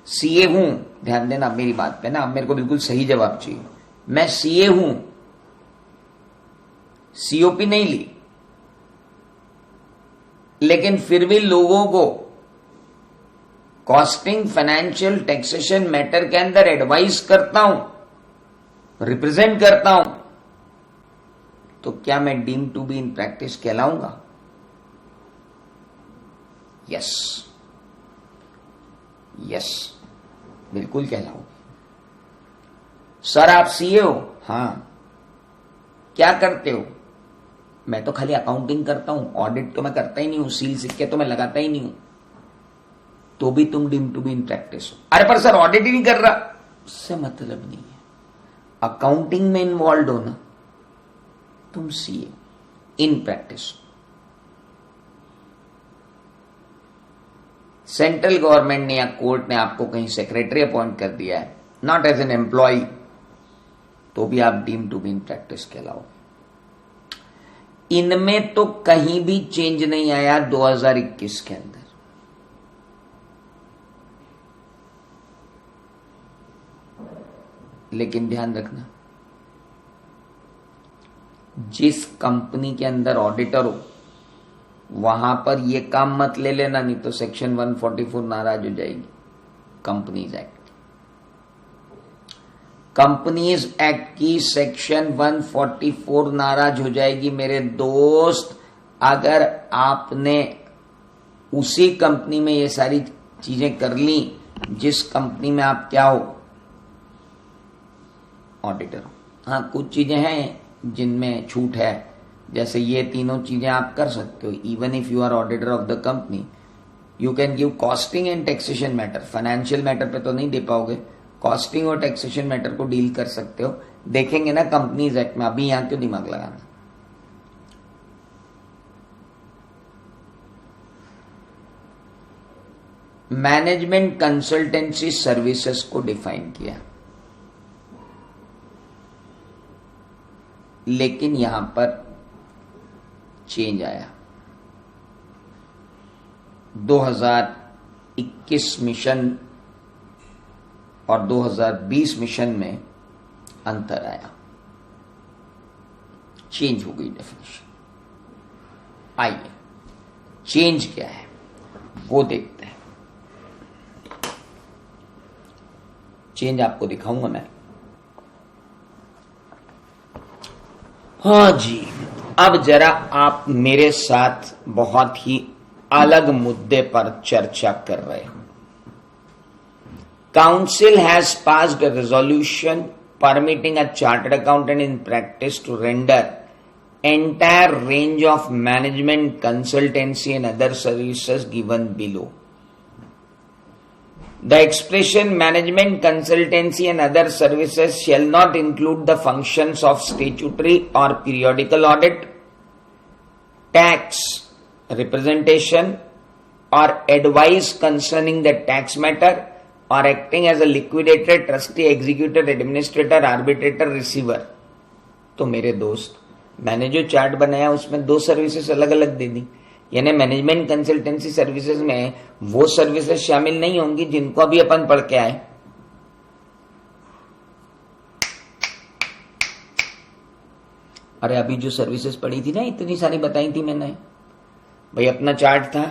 सीए हूं, ध्यान देना मेरी बात पे ना, अब मेरे को बिल्कुल सही जवाब चाहिए। मैं सीए हूं, सीओपी नहीं ली, लेकिन फिर भी लोगों को कॉस्टिंग, फाइनेंशियल, टैक्सेशन मैटर के अंदर एडवाइस करता हूं, रिप्रेजेंट करता हूं, तो क्या मैं deem to be in practice कहलाऊंगा? यस, यस, बिल्कुल कहलाऊंगा। सर आप सीए हो? हां। क्या करते हो? मैं तो खाली अकाउंटिंग करता हूं, ऑडिट तो मैं करता ही नहीं हूं, सील सिक्के तो मैं लगाता ही नहीं हूं। तो भी तुम deem to be in practice हो। अरे पर सर ऑडिट ही नहीं कर रहा, उससे मतलब नहीं है। अकाउंटिंग में इन्वॉल्व हो ना, तुम सीए इन प्रैक्टिस हो। सेंट्रल गवर्नमेंट ने या कोर्ट ने आपको कहीं सेक्रेटरी अपॉइंट कर दिया है, नॉट एज एन एम्प्लॉय, तो भी आप deem to be in practice कहलाओ। इनमें तो कहीं भी चेंज नहीं आया 2021 के अंदर। लेकिन ध्यान रखना, जिस कंपनी के अंदर ऑडिटर हो वहां पर यह काम मत ले लेना, नहीं तो सेक्शन 144 नाराज हो जाएगी कंपनीज एक्ट। कंपनीज एक्ट की सेक्शन 144 नाराज हो जाएगी मेरे दोस्त, अगर आपने उसी कंपनी में ये सारी चीजें कर ली जिस कंपनी में आप क्या हो, ऑडिटर हो। हाँ, कुछ चीजें हैं जिनमें छूट है, जैसे ये तीनों चीजें आप कर सकते हो। Even if you are auditor of the company, you can give costing and taxation matter. Financial matter पे तो नहीं दे पाओगे, कॉस्टिंग और टैक्सेशन मैटर को डील कर सकते हो। देखेंगे ना कंपनीज एक्ट में, अभी यहां क्यों दिमाग लगाना। मैनेजमेंट कंसल्टेंसी सर्विसेज को डिफाइन किया, लेकिन यहां पर चेंज आया। 2021 मिशन और 2020 मिशन में अंतर आया, चेंज हो गई डेफिनेशन। आइए चेंज क्या है वो देखते हैं। चेंज आपको दिखाऊंगा मैं। हाँ जी, अब जरा आप मेरे साथ बहुत ही अलग मुद्दे पर चर्चा कर रहे हो। Council has passed a resolution permitting a chartered accountant in practice to render entire range of management consultancy and other services given below. The expression management consultancy and other services shall not include the functions of statutory or periodical audit, tax representation or advice concerning the tax matter, or acting as a liquidator, trustee, executor, administrator, arbitrator, receiver। तो मेरे दोस्त, मैंने जो chart बनाया उसमें दो services अलग अलग दे दी, यानी मैनेजमेंट कंसल्टेंसी सर्विसेज में वो सर्विसेज शामिल नहीं होंगी जिनको अभी अपन पढ़ के आए। अरे अभी जो सर्विसेज पढ़ी थी ना, इतनी सारी बताई थी मैंने भाई, अपना चार्ट था,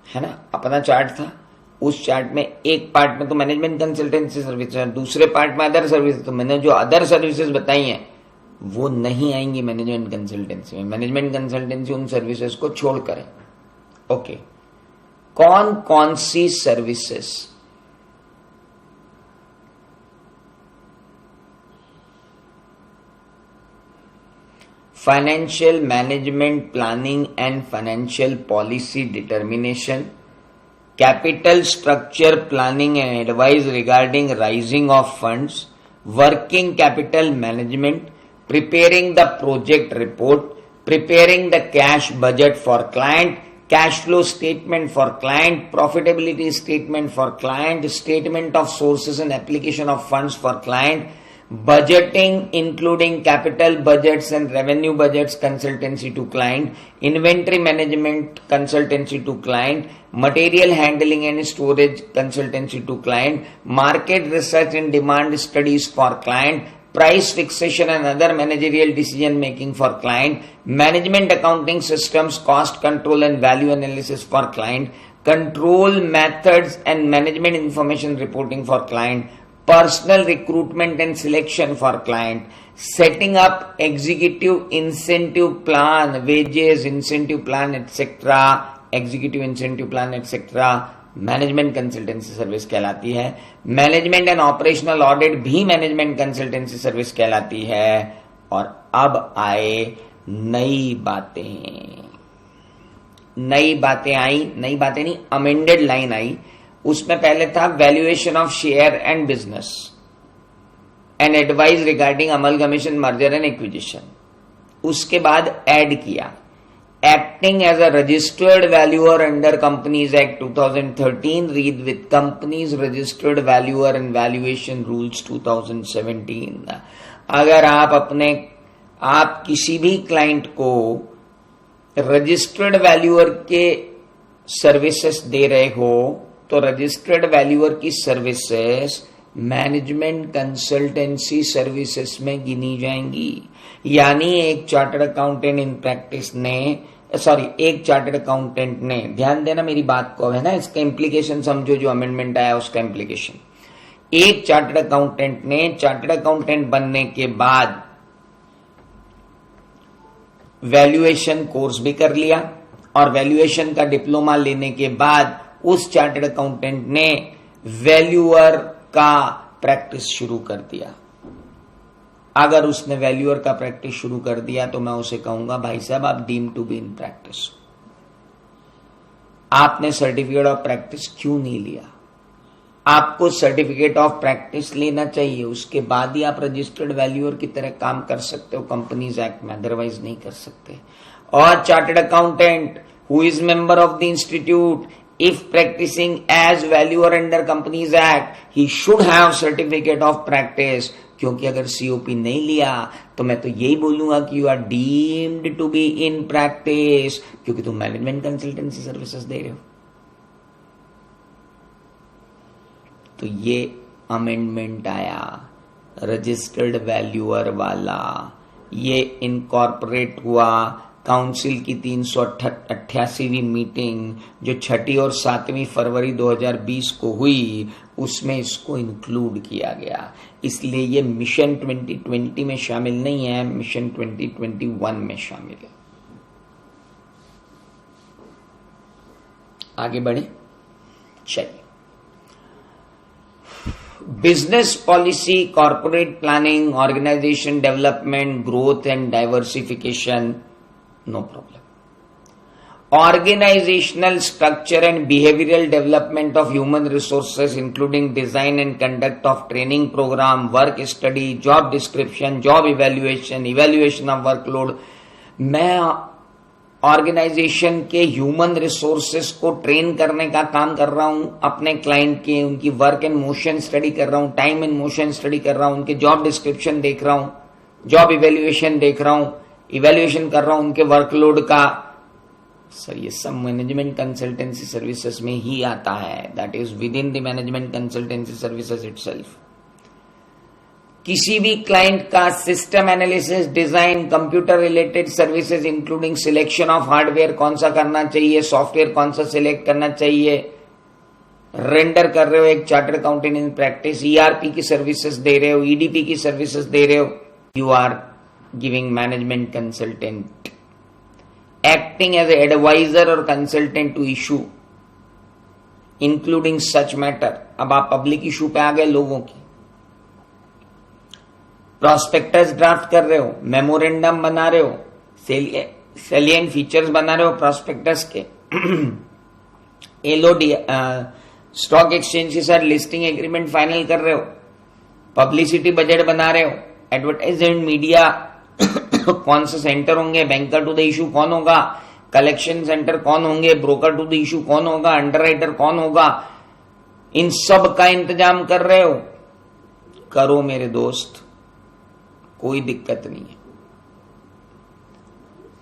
है ना, अपना चार्ट था। उस चार्ट में एक पार्ट में तो मैनेजमेंट कंसल्टेंसी सर्विस है, दूसरे पार्ट में अदर सर्विस। तो मैंने जो अदर सर्विसेज बताई हैं वो नहीं आएंगी मैनेजमेंट कंसल्टेंसी में। मैनेजमेंट कंसल्टेंसी उन सर्विसेज को छोड़कर है। ओके, कौन कौन सी services? Financial management planning and financial policy determination, capital structure planning and advice regarding raising of funds, working capital management, preparing the project report, preparing the cash budget for client, cash flow statement for client, profitability statement for client, statement of sources and application of funds for client, budgeting including capital budgets and revenue budgets consultancy to client, inventory management consultancy to client, material handling and storage consultancy to client, market research and demand studies for client, price fixation and other managerial decision making for client, management accounting systems, cost control and value analysis for client, control methods and management information reporting for client, personal recruitment and selection for client, setting up executive incentive plan, wages, incentive plan, etc., executive incentive plan, etc., management consultancy service कहलाती है। Management and operational audit भी management consultancy service कहलाती है। और अब आए नई बातें आई, नई बातें नहीं, अमेंडेड लाइन आई। उसमें पहले था valuation of share and business and advice regarding amalgamation, merger and acquisition. उसके बाद ऐड किया acting as a registered valuer under Companies Act 2013, read with Companies Registered Valuer and Valuation Rules 2017। अगर आप किसी भी क्लाइंट को रजिस्टर्ड वैल्यूअर के services दे रहे हो तो रजिस्टर्ड वैल्यूअर की सर्विसेज मैनेजमेंट कंसल्टेंसी सर्विसेज में गिनी जाएंगी। यानी एक चार्टर्ड अकाउंटेंट इन प्रैक्टिस ने एक चार्टर्ड अकाउंटेंट ने, ध्यान देना मेरी बात को, है ना, इसका इम्प्लीकेशन समझो, जो अमेंडमेंट आया उसका इम्प्लीकेशन। एक चार्टर्ड अकाउंटेंट ने चार्टर्ड अकाउंटेंट बनने के बाद वैल्यूएशन कोर्स भी कर लिया और वैल्यूएशन का डिप्लोमा लेने के बाद उस चार्टर्ड अकाउंटेंट ने वैल्यूअर का प्रैक्टिस शुरू कर दिया। अगर उसने वैल्यूअर का प्रैक्टिस शुरू कर दिया तो मैं उसे कहूंगा, भाई साहब आप deem to be in practice. आपने सर्टिफिकेट ऑफ प्रैक्टिस क्यों नहीं लिया? आपको सर्टिफिकेट ऑफ प्रैक्टिस लेना चाहिए, उसके बाद ही आप रजिस्टर्ड वैल्यूअर की तरह काम कर सकते हो कंपनीज एक्ट में, अदरवाइज नहीं कर सकते। और chartered accountant who is member of the institute, if practicing as valuer under Companies Act, he should have certificate of practice। क्योंकि अगर COP नहीं लिया तो मैं तो यही बोलूंगा कि you are deemed to be in practice, क्योंकि तुम मैनेजमेंट कंसल्टेंसी सर्विसेज दे रहे हो। तो ये अमेंडमेंट आया रजिस्टर्ड वैल्यूअर वाला, ये इनकॉर्पोरेट हुआ काउंसिल की 388वीं मीटिंग जो 6 और 7 फरवरी 2020 को हुई, उसमें इसको इंक्लूड किया गया। इसलिए ये मिशन 2020 में शामिल नहीं है, मिशन 2021 में शामिल है। आगे बढ़े, चलिए। Business policy, corporate planning, organization development, growth and diversification, no problem. Organizational structure and behavioral development of human resources, including design and conduct of training program, work study, job description, job evaluation, evaluation of workload। मैं organisation के human resources को train करने का काम कर रहा हूं, अपने क्लाइंट के, उनकी वर्क एंड मोशन स्टडी कर रहा हूं, टाइम एंड मोशन स्टडी कर रहा हूं, उनके जॉब डिस्क्रिप्शन देख रहा हूं, जॉब इवेल्युएशन देख रहा हूं, इवेल्युएशन कर रहा हूं उनके वर्कलोड का। सर ये सब मैनेजमेंट कंसल्टेंसी सर्विसेज में ही आता है, that is with in the management consultancy services itself. किसी भी क्लाइंट का system analysis, design, computer related services including selection of hardware कौन सा करना चाहिए, सॉफ्टवेयर कौन सा सिलेक्ट करना चाहिए, रेंडर कर रहे हो एक chartered accountant in practice, ERP की सर्विसेज दे रहे हो, EDP की सर्विसेज दे रहे हो, you are giving management consultant, acting as an advisor or consultant to issue including such matter। अब आप पब्लिक इशू पे आ गए लोगों की, प्रोस्पेक्टस ड्राफ्ट कर रहे हो, मेमोरेंडम बना रहे हो, सेलिएंट फीचर्स बना रहे हो प्रोस्पेक्टस के, LOD स्टॉक एक्सचेंज के साथ लिस्टिंग एग्रीमेंट फाइनल कर रहे हो, पब्लिसिटी बजट बना रहे हो, एडवर्टाइजमेंट मीडिया कौन से सेंटर होंगे, बैंकर टू द इशू कौन होगा, कलेक्शन सेंटर कौन होंगे, ब्रोकर टू द इशू कौन होगा, अंडरराइटर कौन होगा, इन सब का इंतजाम कर रहे हो, करो मेरे दोस्त, कोई दिक्कत नहीं है।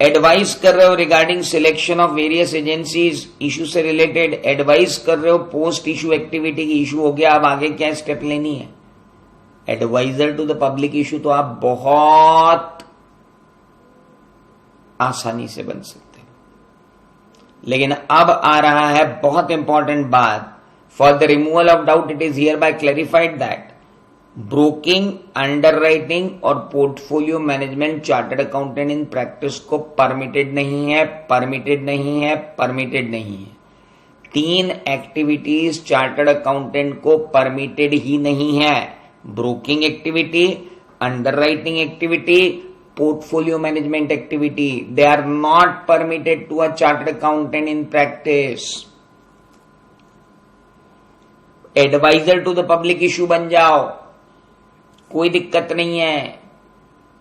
एडवाइस कर रहे हो regarding selection of various agencies, issue से रिलेटेड एडवाइस कर रहे हो, पोस्ट इशू एक्टिविटी की इशू हो गया, अब आगे क्या स्टेप लेनी है। Adviser to the public issue तो आप बहुत आसानी से बन सकते हैं, लेकिन अब आ रहा है बहुत इंपॉर्टेंट बात। For the removal of doubt it is hereby clarified that broking, underwriting और portfolio management chartered accountant in practice को परमिटेड नहीं है, परमिटेड नहीं है, परमिटेड नहीं है। 3 एक्टिविटीज चार्टर्ड अकाउंटेंट को परमिटेड ही नहीं है, broking activity, underwriting activity, portfolio management activity, they are not permitted to a chartered accountant in practice. Advisor to the public issue बन जाओ, कोई दिक्कत नहीं है,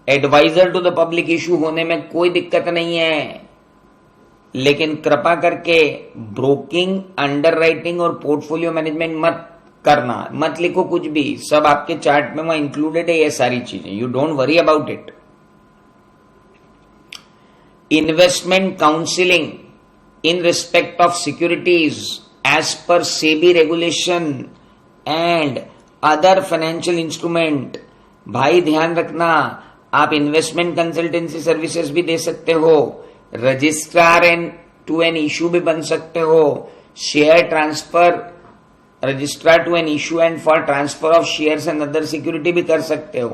adviser to the public issue होने में कोई दिक्कत नहीं है, लेकिन कृपा करके ब्रोकिंग, अंडरराइटिंग और पोर्टफोलियो मैनेजमेंट मत करना, मत लिखो कुछ भी, सब आपके चार्ट में वहां इंक्लूडेड है ये सारी चीजें, you don't worry about it. Investment counselling in respect of securities as per SEBI regulation and other financial instrument, भाई ध्यान रखना, आप इन्वेस्टमेंट कंसल्टेंसी सर्विसेज भी दे सकते हो, registrar and to an issue भी बन सकते हो, share transfer, registrar to an issue and for transfer of shares and other security भी कर सकते हो,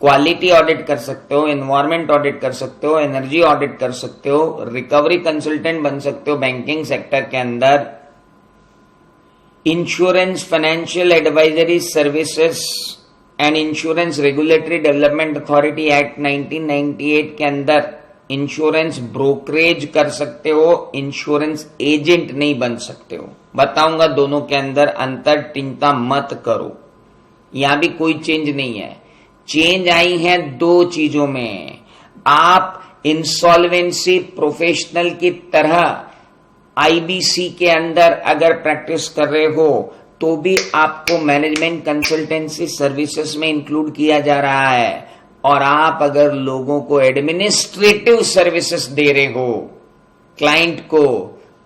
क्वालिटी ऑडिट कर सकते हो, एनवायरमेंट ऑडिट कर सकते हो, एनर्जी ऑडिट कर सकते हो, रिकवरी कंसल्टेंट बन सकते हो बैंकिंग सेक्टर के अंदर, insurance financial advisory services and insurance regulatory development authority act 1998 के अंदर इंश्योरेंस ब्रोकरेज कर सकते हो, इंश्योरेंस एजेंट नहीं बन सकते हो। बताऊंगा दोनों के अंदर अंतर, चिंता मत करो, यहां भी कोई चेंज नहीं है। चेंज आई है 2 चीजों में, आप इंसॉल्वेंसी प्रोफेशनल की तरह आईबीसी के अंदर अगर प्रैक्टिस कर रहे हो तो भी आपको मैनेजमेंट कंसल्टेंसी सर्विसेज में इंक्लूड किया जा रहा है, और आप अगर लोगों को एडमिनिस्ट्रेटिव सर्विसेज दे रहे हो क्लाइंट को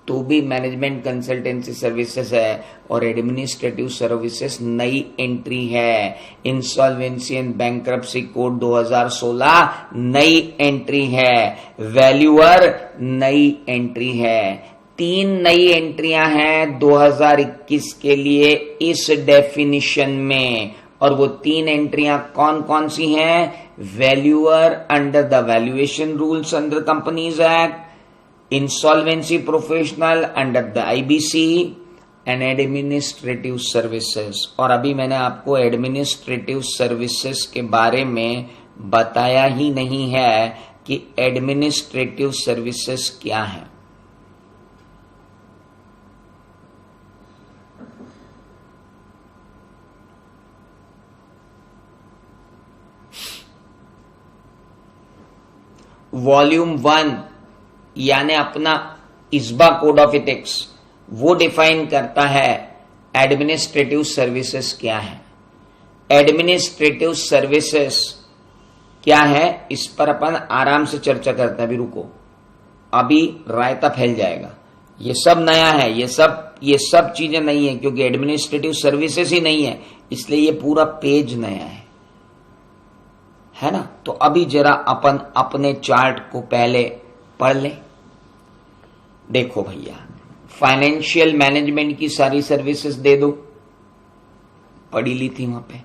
तो भी मैनेजमेंट कंसल्टेंसी सर्विसेज है, और एडमिनिस्ट्रेटिव सर्विसेज नई एंट्री है। इंसॉल्वेंसी एंड बैंक्रप्सी कोड 2016 नई एंट्री है, वैल्यूअर नई एंट्री है, 3 नई एंट्रियां हैं 2021 के लिए इस डेफिनिशन में, और वो 3 एंट्रियां कौन कौन सी हैं? Valuer under the valuation rules under Companies act, insolvency professional under the IBC and administrative services. और अभी मैंने आपको एडमिनिस्ट्रेटिव सर्विसेज के बारे में बताया ही नहीं है कि एडमिनिस्ट्रेटिव सर्विसेज क्या है। वॉल्यूम 1 यानी अपना इस्बा कोड ऑफ इथिक्स वो डिफाइन करता है एडमिनिस्ट्रेटिव सर्विसेज क्या है। एडमिनिस्ट्रेटिव सर्विसेज क्या है इस पर अपन आराम से चर्चा करते हैं, अभी रुको, अभी रायता फैल जाएगा। ये सब नया है, ये सब चीजें नहीं है, क्योंकि एडमिनिस्ट्रेटिव सर्विसेज ही नहीं है, इसलिए ये पूरा पेज नया है ना। तो अभी जरा अपन अपने चार्ट को पहले पढ़ लें। देखो भैया, फाइनेंशियल मैनेजमेंट की सारी सर्विसेज दे दो, पढ़ी ली थी वहां पे।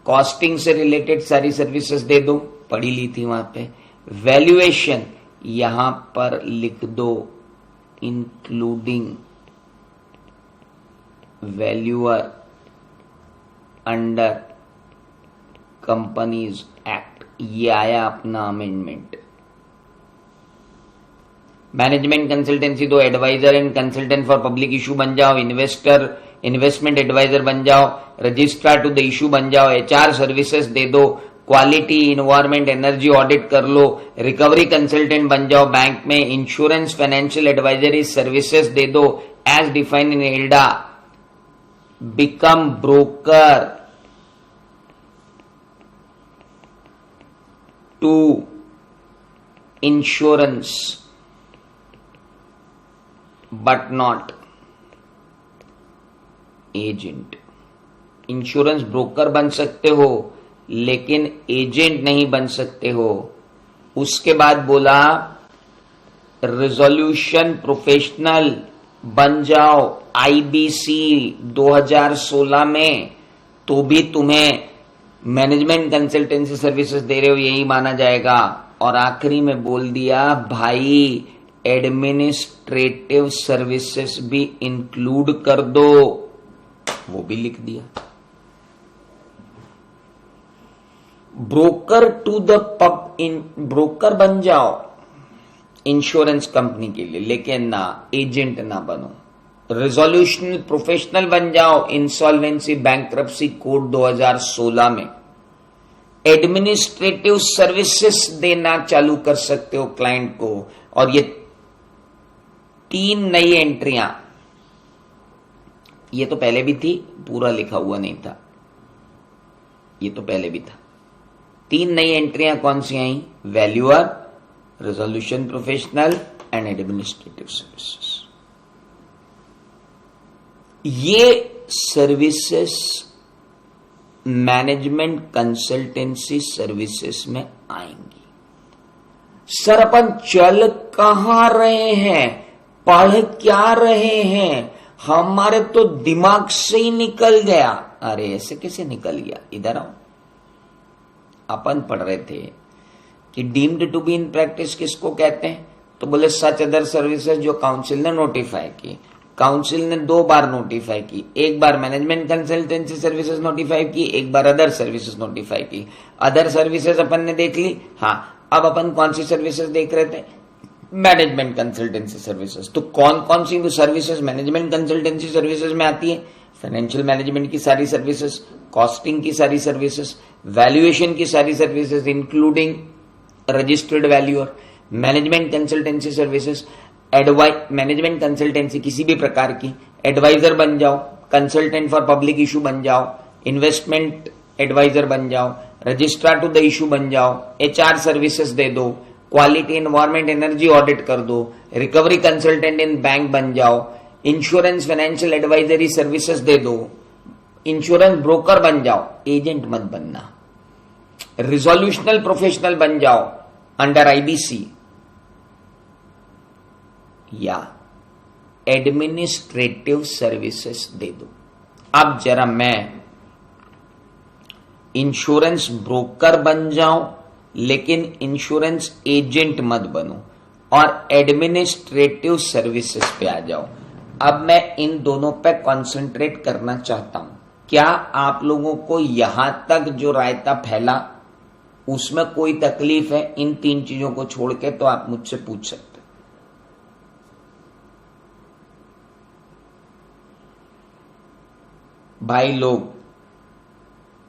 कॉस्टिंग से रिलेटेड सारी सर्विसेज दे दो, पढ़ी ली थी वहां पे। वैल्यूएशन यहां पर लिख दो, including valuer under Companies Act. ये आया अपना अमेंडमेंट। मैनेजमेंट कंसल्टेंसी दो, adviser and consultant for public issue बन जाओ, इन्वेस्टमेंट एडवाइजर बन जाओ, रजिस्ट्रार टू द इशू बन जाओ, एचआर सर्विसेज दे दो, क्वालिटी, इन्वायरमेंट, एनर्जी ऑडिट कर लो, रिकवरी कंसल्टेंट बन जाओ बैंक में, इंश्योरेंस, फाइनेंशियल एडवाइजरी सर्विसेज दे दो as defined in IRDA, become broker to insurance but not agent. Insurance broker बन सकते हो लेकिन एजेंट नहीं बन सकते हो। उसके बाद बोला रिजोल्यूशन प्रोफेशनल बन जाओ IBC 2016 में, तो भी तुम्हें मैनेजमेंट कंसल्टेंसी सर्विसेज दे रहे हो यही माना जाएगा। और आखिरी में बोल दिया भाई एडमिनिस्ट्रेटिव सर्विसेज भी इंक्लूड कर दो, वो भी लिख दिया। Broker to the pub in broker बन जाओ इंश्योरेंस कंपनी के लिए, लेकिन ना एजेंट ना बनो। रिजोल्यूशन प्रोफेशनल बन जाओ इंसॉल्वेंसी बैंक्रप्सी कोड 2016 में। एडमिनिस्ट्रेटिव सर्विसेज देना चालू कर सकते हो क्लाइंट को। और ये 3 नई एंट्रियां, ये तो पहले भी थी, पूरा लिखा हुआ नहीं था, ये तो पहले भी था। 3 नई एंट्रियां कौन सी आई? Valuer, resolution professional and administrative services. ये सर्विसेज मैनेजमेंट कंसल्टेंसी सर्विसेज में आएंगी। सर अपन चल कहां रहे हैं, पढ़ क्या रहे हैं, हमारे तो दिमाग से ही निकल गया। अरे ऐसे कैसे निकल गया, इधर आओ। अपन पढ़ रहे थे कि deemed to be in practice किसको कहते हैं, तो बोले सच अदर सर्विसेज जो काउंसिल ने नोटिफाई की। काउंसिल ने 2 बार नोटिफाई की, एक बार मैनेजमेंट कंसल्टेंसी सर्विसेज नोटिफाई की, एक बार अदर सर्विसेज नोटिफाई की। अदर सर्विसेज अपन ने देख ली। हाँ, अब अपन कौन सी सर्विसेज देख रहे थे? Management consultancy services. तो कौन कौन सी सर्विसेज मैनेजमेंट कंसल्टेंसी सर्विसेज में आती है? फाइनेंशियल मैनेजमेंट की सारी सर्विसेज, कॉस्टिंग की सारी सर्विसेज, वैल्यूएशन की सारी services including registered valuer, management consultancy services, management consultancy किसी भी प्रकार की, एडवाइजर बन जाओ, कंसल्टेंट फॉर पब्लिक इशू बन जाओ, इन्वेस्टमेंट एडवाइजर बन जाओ, रजिस्ट्रार टू द इशू बन जाओ, HR सर्विसेज दे दो, क्वालिटी, एनवायरमेंट, एनर्जी ऑडिट कर दो, रिकवरी कंसल्टेंट इन बैंक बन जाओ, इंश्योरेंस फाइनेंशियल एडवाइजरी सर्विसेज दे दो, इंश्योरेंस ब्रोकर बन जाओ, एजेंट मत बनना, रिजोल्यूशनल प्रोफेशनल बन जाओ अंडर IBC, या एडमिनिस्ट्रेटिव सर्विसेज दे दो। अब जरा मैं इंश्योरेंस ब्रोकर बन जाऊं लेकिन इंश्योरेंस एजेंट मत बनूं और एडमिनिस्ट्रेटिव सर्विसेज पे आ जाओ। अब मैं इन दोनों पे कंसंट्रेट करना चाहता हूं। क्या आप लोगों को यहां तक जो रायता फैला उसमें कोई तकलीफ है? इन 3 चीजों को छोड़ के तो आप मुझसे पूछ सकते। भाई लोग,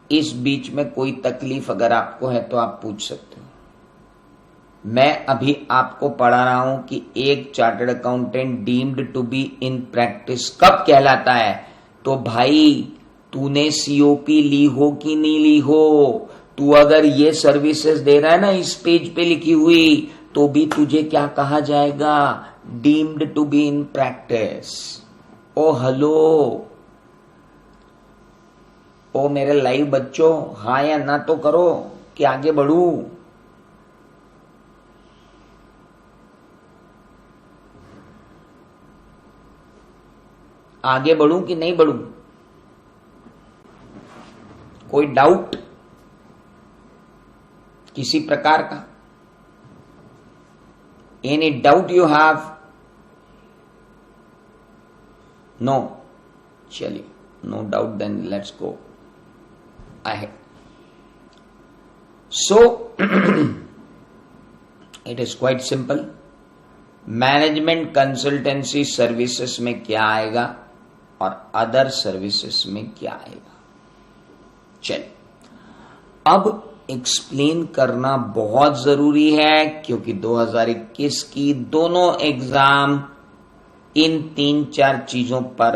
इस बीच में कोई तकलीफ अगर आपको है तो आप पूछ सकते हो। मैं अभी आपको पढ़ा रहा हूं कि एक chartered accountant deemed to be in practice कब कहलाता है। तो भाई तूने COP ली हो कि नहीं ली हो, तू अगर ये सर्विसेज दे रहा है ना इस पेज पे लिखी हुई, तो भी तुझे क्या कहा जाएगा? Deemed to be in practice. ओ हेलो, ओ मेरे लाइव बच्चों, हाँ या ना तो करो कि आगे बढ़ू। आगे बढ़ूं कि नहीं बढ़ूं? कोई डाउट किसी प्रकार का? Any doubt you have? No? चलिए, no doubt, then let's go ahead. So it is quite simple. Management consultancy services में क्या आएगा और अदर सर्विसेज में क्या आएगा? चलिए, अब एक्सप्लेन करना बहुत जरूरी है, क्योंकि 2021 की दोनों एग्जाम इन 3-4 चीजों पर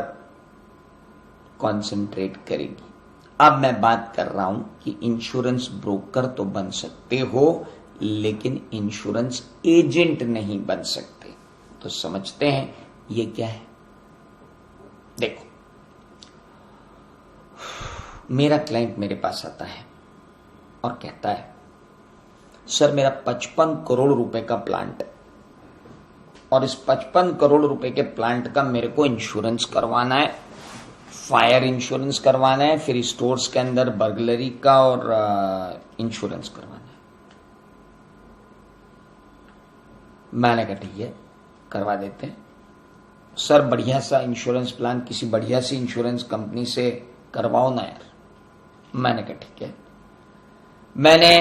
कंसंट्रेट करेगी। अब मैं बात कर रहा हूं कि इंश्योरेंस ब्रोकर तो बन सकते हो, लेकिन इंश्योरेंस एजेंट नहीं बन सकते। तो समझते हैं ये क्या है। देखो, मेरा क्लाइंट मेरे पास आता है और कहता है, सर मेरा 55 करोड़ रुपए का प्लांट है और इस 55 करोड़ रुपए के प्लांट का मेरे को इंश्योरेंस करवाना है, फायर इंश्योरेंस करवाना है, फिर स्टोर्स के अंदर बर्गलरी का और इंश्योरेंस करवाना है। मैंने कहा ठीक है, करवा देते हैं। सर बढ़िया सा इंश्योरेंस प्लान किसी बढ़िया सी इंश्योरेंस कंपनी से करवाओ ना यार। मैंने कहा ठीक है। मैंने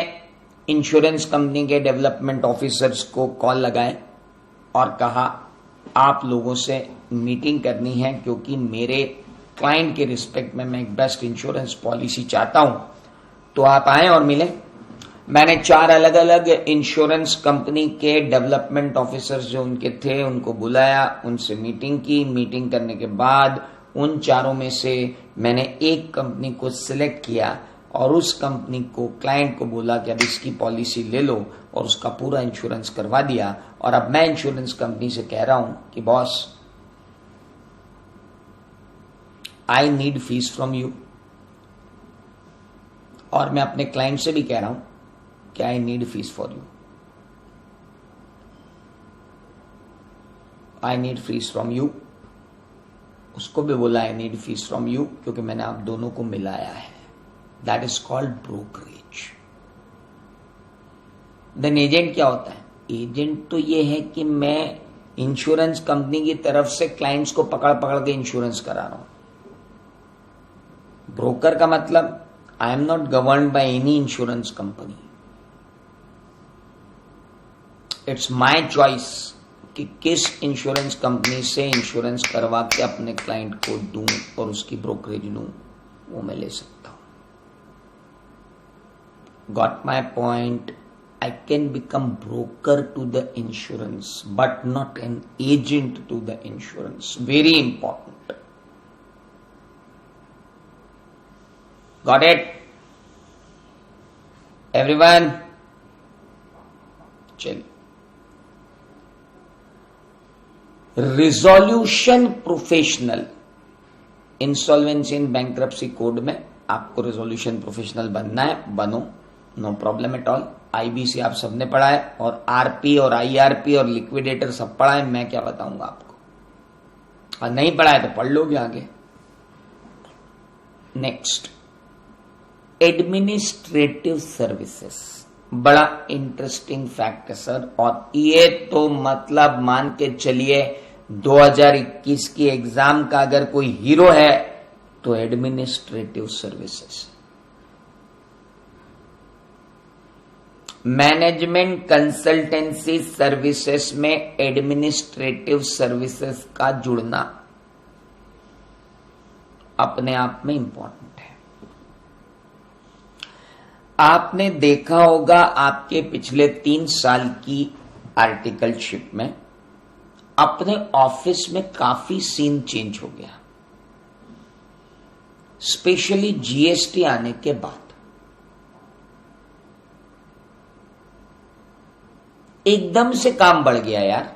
इंश्योरेंस कंपनी के डेवलपमेंट ऑफिसर्स को कॉल लगाए और कहा आप लोगों से मीटिंग करनी है, क्योंकि मेरे क्लाइंट के रिस्पेक्ट में मैं एक बेस्ट इंश्योरेंस पॉलिसी चाहता हूं, तो आप आए और मिलें। मैंने 4 अलग अलग इंश्योरेंस कंपनी के डेवलपमेंट ऑफिसर्स जो उनके थे उनको बुलाया, उनसे मीटिंग की। मीटिंग करने के बाद उन चारों में से मैंने एक कंपनी को सिलेक्ट किया और उस कंपनी को, क्लाइंट को बोला कि अब इसकी पॉलिसी ले लो, और उसका पूरा इंश्योरेंस करवा दिया। और अब मैं इंश्योरेंस कंपनी से कह रहा हूं कि boss, I need fees from you. और मैं अपने क्लाइंट से भी कह रहा हूं कि I need fees for you, I need fees from you. उसको भी बोला I need fees from you, क्योंकि मैंने आप दोनों को मिलाया है। That is called brokerage. Then agent क्या होता है? एजेंट तो ये है कि मैं इंश्योरेंस कंपनी की तरफ से क्लाइंट्स को पकड़ पकड़ के इंश्योरेंस करा रहा हूं। ब्रोकर का मतलब I am not governed by any insurance company. It's my choice कि किस इंश्योरेंस कंपनी से इंश्योरेंस करवा के अपने क्लाइंट को दूं और उसकी ब्रोकरेज लूं, वो मैं ले सकता हूं। Got my point? I can become broker to the insurance, but not an agent to the insurance. Very important. Got it? Everyone? चलिए, resolution professional, insolvency and bankruptcy code में आपको रिजोल्यूशन प्रोफेशनल बनना है, बनो, no problem at all. IBC आप सबने पढ़ा है, और आरपी और आईआरपी और लिक्विडेटर सब पढ़ा है। मैं क्या बताऊंगा आपको, और नहीं पढ़ा है तो पढ़ लोगे आगे। Next, administrative services. बड़ा इंटरेस्टिंग फैक्ट है सर, और ये तो मतलब मान के चलिए 2021 की एग्जाम का अगर कोई हीरो है तो administrative services. Management consultancy services में एडमिनिस्ट्रेटिव सर्विसेज का जुड़ना अपने आप में इंपॉर्टेंट है। आपने देखा होगा आपके पिछले 3 साल की आर्टिकलशिप में अपने ऑफिस में काफी सीन चेंज हो गया, स्पेशली जीएसटी आने के बाद। एकदम से काम बढ़ गया यार।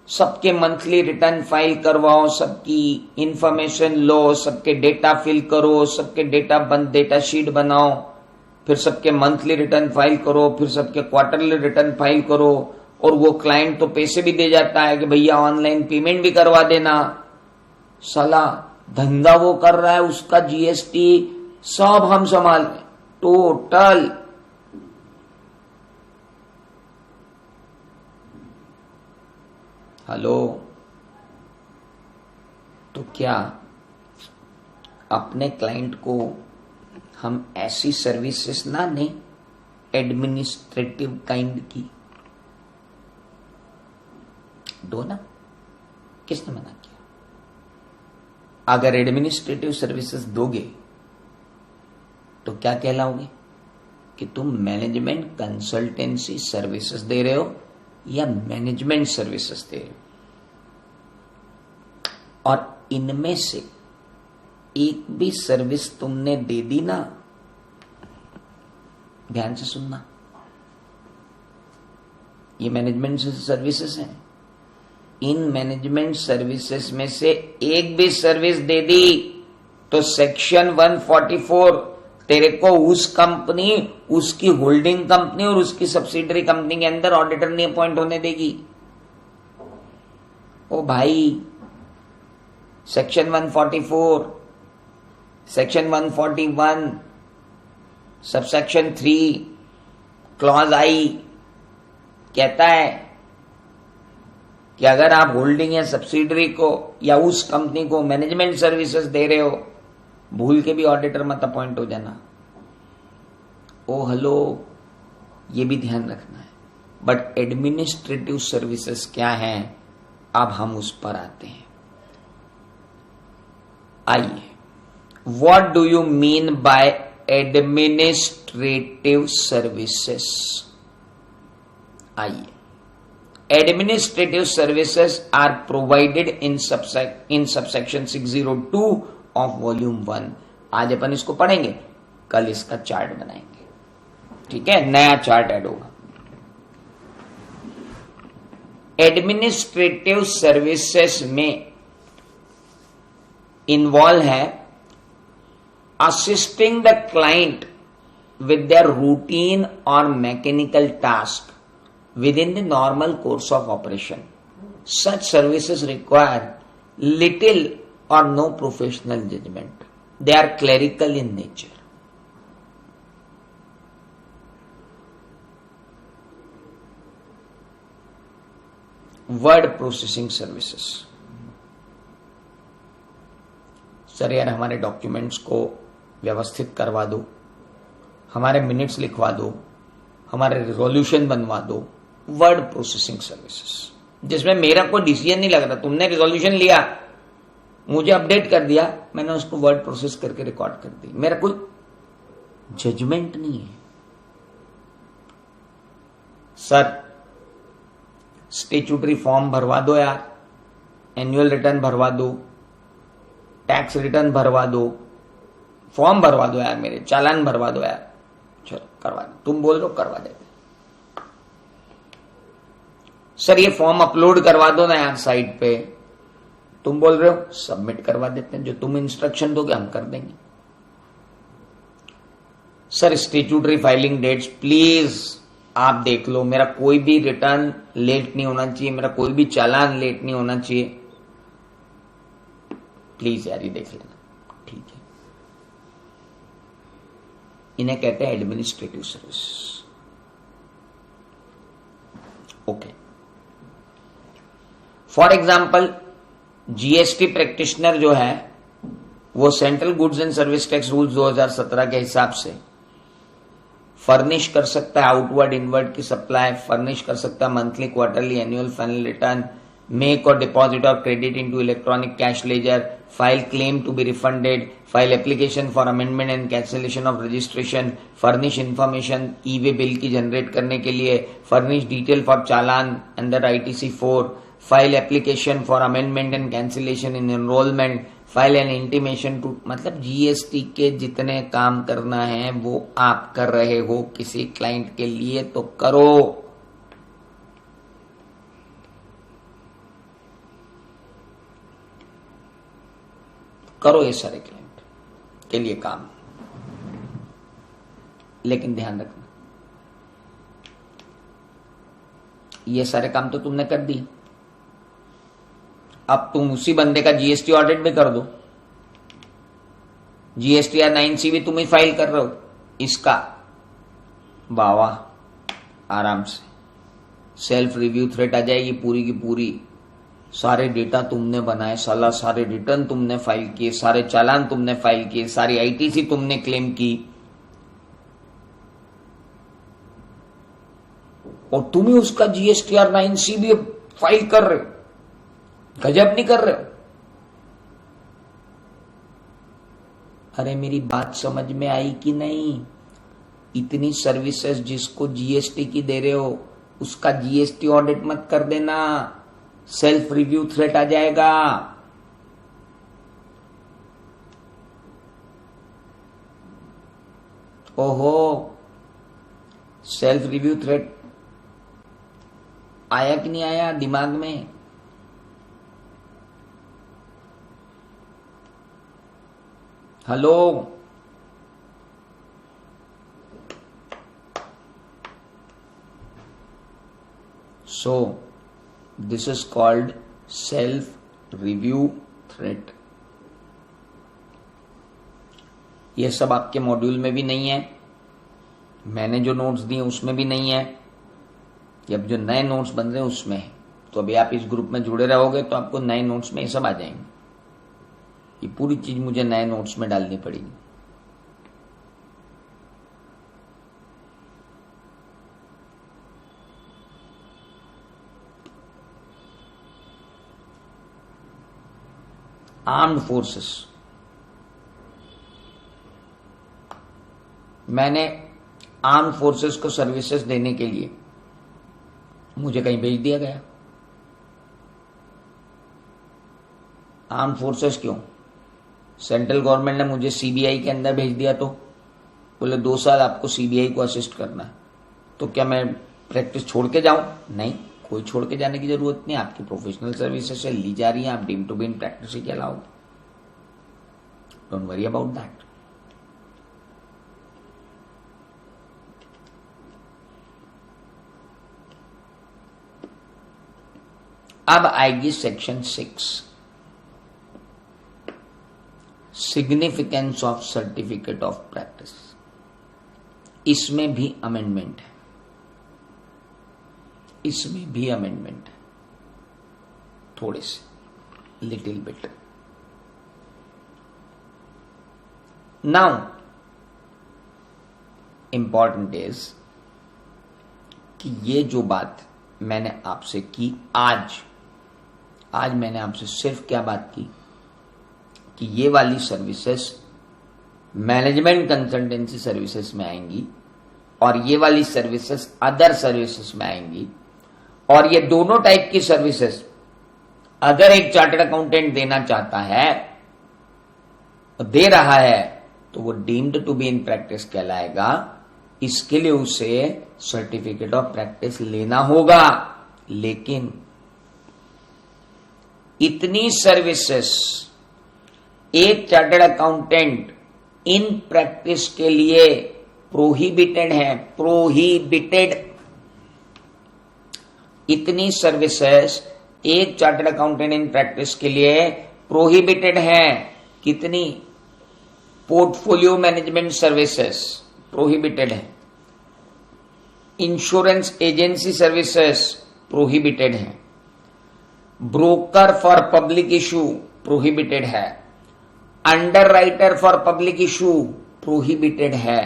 सबके मंथली रिटर्न फाइल करवाओ, सबकी इंफॉर्मेशन लो, सबके डेटा फिल करो, सबके डेटा शीट बनाओ, फिर सबके मंथली रिटर्न फाइल करो, फिर सबके क्वार्टरली रिटर्न फाइल करो, और वो क्लाइंट तो पैसे भी दे जाता है कि भैया ऑनलाइन पेमेंट भी करवा देना। साला धंधा वो कर रहा है, उसका जीएसटी सब हम संभाल रहे टोटल। हेलो, तो क्या अपने क्लाइंट को हम ऐसी सर्विसेज ना दें एडमिनिस्ट्रेटिव काइंड की? दो ना, किसने मना किया? अगर एडमिनिस्ट्रेटिव सर्विसेज दोगे तो क्या कहलाओगे? कि तुम मैनेजमेंट कंसल्टेंसी सर्विसेज दे रहे हो या मैनेजमेंट सर्विसेज दे रहे हो, और इनमें से एक भी सर्विस तुमने दे दी ना, ध्यान से सुनना, ये मैनेजमेंट सर्विसेज हैं, इन मैनेजमेंट सर्विसेज में से एक भी सर्विस दे दी तो सेक्शन 144 तेरे को उस कंपनी, उसकी होल्डिंग कंपनी और उसकी सब्सिडरी कंपनी के अंदर ऑडिटर नहीं अपॉइंट होने देगी। ओ भाई, सेक्शन 144, सेक्शन 141, सबसेक्शन 3 क्लॉज आई कहता है कि अगर आप होल्डिंग या सब्सिडरी को या उस कंपनी को मैनेजमेंट सर्विसेज दे रहे हो, भूल के भी ऑडिटर मत अपॉइंट हो जाना। ओ हेलो, ये भी ध्यान रखना है। बट एडमिनिस्ट्रेटिव सर्विसेज क्या है, अब हम उस पर आते हैं। आइए, what do you mean by administrative services? आइए, administrative services are provided in subsection 602 of volume 1। आज अपन इसको पढ़ेंगे, कल इसका चार्ट बनाएंगे, ठीक है, नया चार्ट ऐड होगा। एडमिनिस्ट्रेटिव सर्विसेज में इन्वॉल्व है assisting the client with their routine or mechanical task within the normal course of operation. Such services require little or no professional judgment. They are clerical in nature. Word processing services. Sir यार, हमारे documents को व्यवस्थित करवा दो, हमारे minutes लिखवा दो, हमारे रिजोल्यूशन बनवा दो। वर्ड प्रोसेसिंग सर्विसेज, जिसमें मेरा कोई डिसीजन नहीं लग रहा, तुमने रिजोल्यूशन लिया, मुझे अपडेट कर दिया, मैंने उसको वर्ड प्रोसेस करके रिकॉर्ड कर दी, मेरा कोई जजमेंट नहीं है। सर स्टेच्यूटरी फॉर्म भरवा दो यार, एनुअल रिटर्न भरवा दो, टैक्स रिटर्न भरवा दो, फॉर्म भरवा दो यार, मेरे चालान भरवा दो यार, चलो करवा दो, तुम बोल रहे हो करवा देते। सर ये फॉर्म अपलोड करवा दो ना यार साइट पे, तुम बोल रहे हो सबमिट करवा देते हैं, जो तुम इंस्ट्रक्शन दोगे हम कर देंगे। Sir statutory filing dates please आप देख लो, मेरा कोई भी रिटर्न लेट नहीं होना चाहिए, मेरा कोई भी चालान लेट नहीं होना चाहिए, प्लीज यार ये देख लेना, ठीक है। इन्हें कहते हैं administrative service. Okay, for example GST practitioner जो है वो central goods and service tax rules 2017 के हिसाब से फर्निश कर सकता है आउटवर्ड इनवर्ड की सप्लाई, फर्निश कर सकता है monthly, quarterly, annual, final return, make or deposit or credit into electronic cash ledger, file claim to be refunded, file application for amendment and cancellation of registration, furnish information e-way bill की generate करने के लिए, furnish detail for challan under ITC 4, file application for amendment and cancellation in enrollment, file an intimation to, मतलब GST के जितने काम करना है वो आप कर रहे हो किसी क्लाइंट के लिए तो करो। करो ये सारे क्लाइंट के लिए काम, लेकिन ध्यान रखना ये सारे काम तो तुमने कर दिए, अब तुम उसी बंदे का जीएसटी ऑडिट भी कर दो, जीएसटीआर 9C भी तुम ही फाइल कर रहे हो इसका, बावा आराम से सेल्फ रिव्यू थ्रेट आ जाएगी पूरी की पूरी, सारे डेटा तुमने बनाए, सारे रिटर्न तुमने फाइल किए, सारे चालान तुमने फाइल किए, सारी आईटीसी तुमने क्लेम की, और तुम ही उसका जीएसटीआर 9C भी फाइल कर रहे हो। गजब नहीं कर रहे हो? अरे मेरी बात समझ में आई कि नहीं? इतनी सर्विसेज जिसको जीएसटी की दे रहे हो उसका जीएसटी ऑडिट मत कर देना, सेल्फ रिव्यू थ्रेट आ जाएगा। ओहो, सेल्फ रिव्यू थ्रेट आया कि नहीं आया दिमाग में? Hello, so this is called self review threat। ये सब आपके मॉड्यूल में भी नहीं है, मैंने जो नोट्स दिए उसमें भी नहीं है, ये अब जो नए नोट्स बन रहे हैं उसमें है। तो अभी आप इस ग्रुप में जुड़े रहोगे तो आपको नए नोट्स में ये सब आ जाएंगे। ये पूरी चीज मुझे नए नोट्स में डालनी पड़ेगी। आर्म्ड फोर्सेस, मैंने आर्म्ड फोर्सेस को सर्विसेज देने के लिए मुझे कहीं भेज दिया गया। आर्म्ड फोर्सेस क्यों? सेंट्रल गवर्नमेंट ने मुझे सीबीआई के अंदर भेज दिया, तो बोले 2 साल आपको सीबीआई को असिस्ट करना है। तो क्या मैं प्रैक्टिस छोड़ के जाऊं? नहीं, कोई छोड़ के जाने की जरूरत नहीं। आपकी प्रोफेशनल सर्विसेज से ली जा रही है, आप डीम टू बीम प्रैक्टिस ही allowed. Don't worry about that. अब आएगी section 6, significance of certificate of practice. इसमें भी अमेंडमेंट है, इसमें भी अमेंडमेंट है, थोड़े से, little bit. Now important is कि ये जो बात मैंने आपसे की आज मैंने आपसे सिर्फ क्या बात की कि ये वाली सर्विसेज मैनेजमेंट कंसल्टेंसी सर्विसेज में आएंगी और ये वाली सर्विसेज अदर सर्विसेज में आएंगी। और ये दोनों टाइप की सर्विसेज अगर एक चार्टर्ड अकाउंटेंट देना चाहता है, दे रहा है, तो वो deemed to be in practice कहलाएगा। इसके लिए उसे सर्टिफिकेट ऑफ प्रैक्टिस लेना होगा। लेकिन इतनी सर्विसेज एक चार्टर्ड अकाउंटेंट इन प्रैक्टिस के लिए प्रोहिबिटेड है, प्रोहिबिटेड। इतनी सर्विसेज एक चार्टर्ड अकाउंटेंट इन प्रैक्टिस के लिए प्रोहिबिटेड है। कितनी? पोर्टफोलियो मैनेजमेंट सर्विसेज प्रोहिबिटेड है, इंश्योरेंस एजेंसी सर्विसेज प्रोहिबिटेड है, broker for public issue prohibited है, underwriter for public issue prohibited है।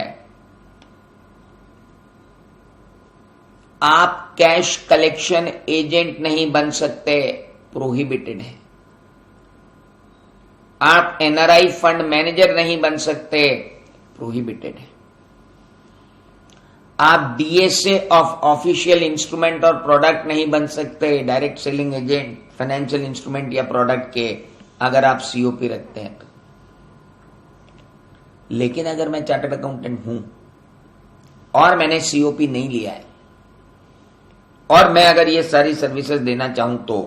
आप कैश कलेक्शन एजेंट नहीं बन सकते, प्रोहिबिटेड है। आप एनआरआई फंड मैनेजर नहीं बन सकते, प्रोहिबिटेड है। आप डीएसए ऑफ ऑफिशियल इंस्ट्रूमेंट और प्रोडक्ट नहीं बन सकते, direct selling agent financial instrument या प्रोडक्ट के, अगर आप सीओपी रखते हैं तो। लेकिन अगर मैं चार्टर्ड अकाउंटेंट हूं और मैंने सीओपी नहीं लिया है और मैं अगर ये सारी सर्विसेज देना चाहूं तो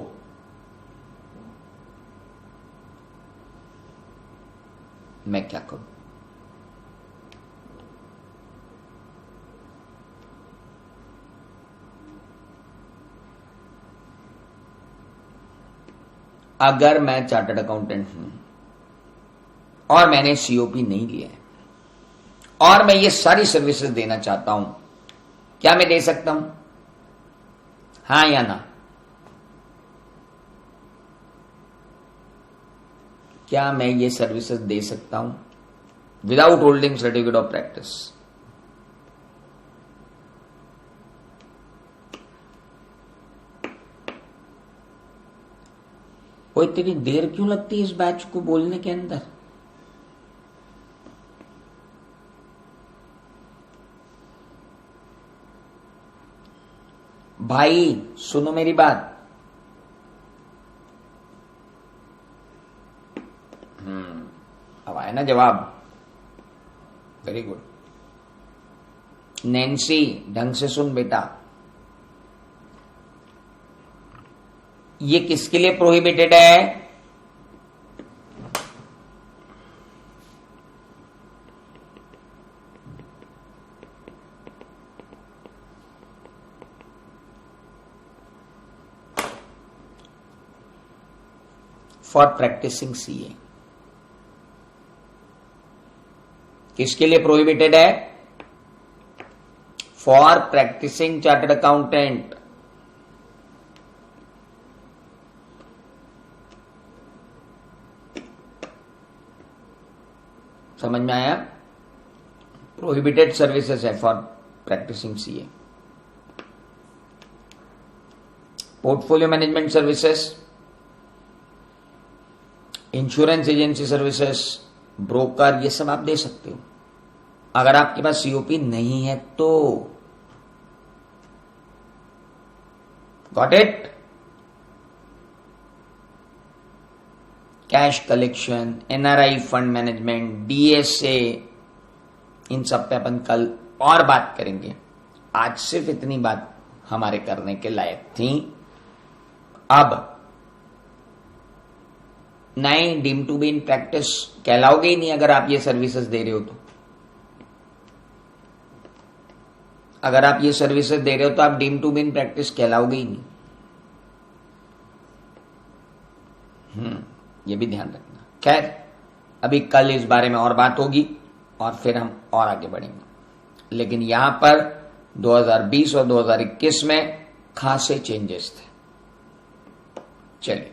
मैं क्या करूं? अगर मैं चार्टर्ड अकाउंटेंट हूं और मैंने सीओपी नहीं लिया है और मैं ये सारी सर्विसेज देना चाहता हूं, क्या मैं दे सकता हूं? हां या ना? क्या मैं ये सर्विसेज दे सकता हूं without holding certificate of practice? वो इतनी देर क्यों लगती है इस बैच को बोलने के अंदर? भाई सुनो मेरी बात, अब आया ना जवाब, वेरी गुड। नैन्सी ढंग से सुन बेटा, ये किसके लिए प्रोहिबिटेड है? For practising CA. किसके लिए प्रोहिबिटेड है? For practising chartered accountant. समझ में आया? प्रोहिबिटेड सर्विसेज है for practising CA. Portfolio management services, insurance agency services, broker, ये सब आप दे सकते हो अगर आपके पास सीओपी नहीं है तो। Got it? Cash collection, NRI fund management, DSA, इन सब पे अपन कल और बात करेंगे। आज सिर्फ इतनी बात हमारे करने के लायक थी। अब नहीं, deem to be in practice कहलाओगे ही नहीं अगर आप ये सर्विसेज दे रहे हो तो। अगर आप ये सर्विसेज दे रहे हो तो आप deem to be in practice कहलाओगे ही नहीं। ये भी ध्यान रखना। खैर, अभी कल इस बारे में और बात होगी और फिर हम और आगे बढ़ेंगे। लेकिन यहां पर 2020 और 2021 में खासे चेंजेस थे। चलिए।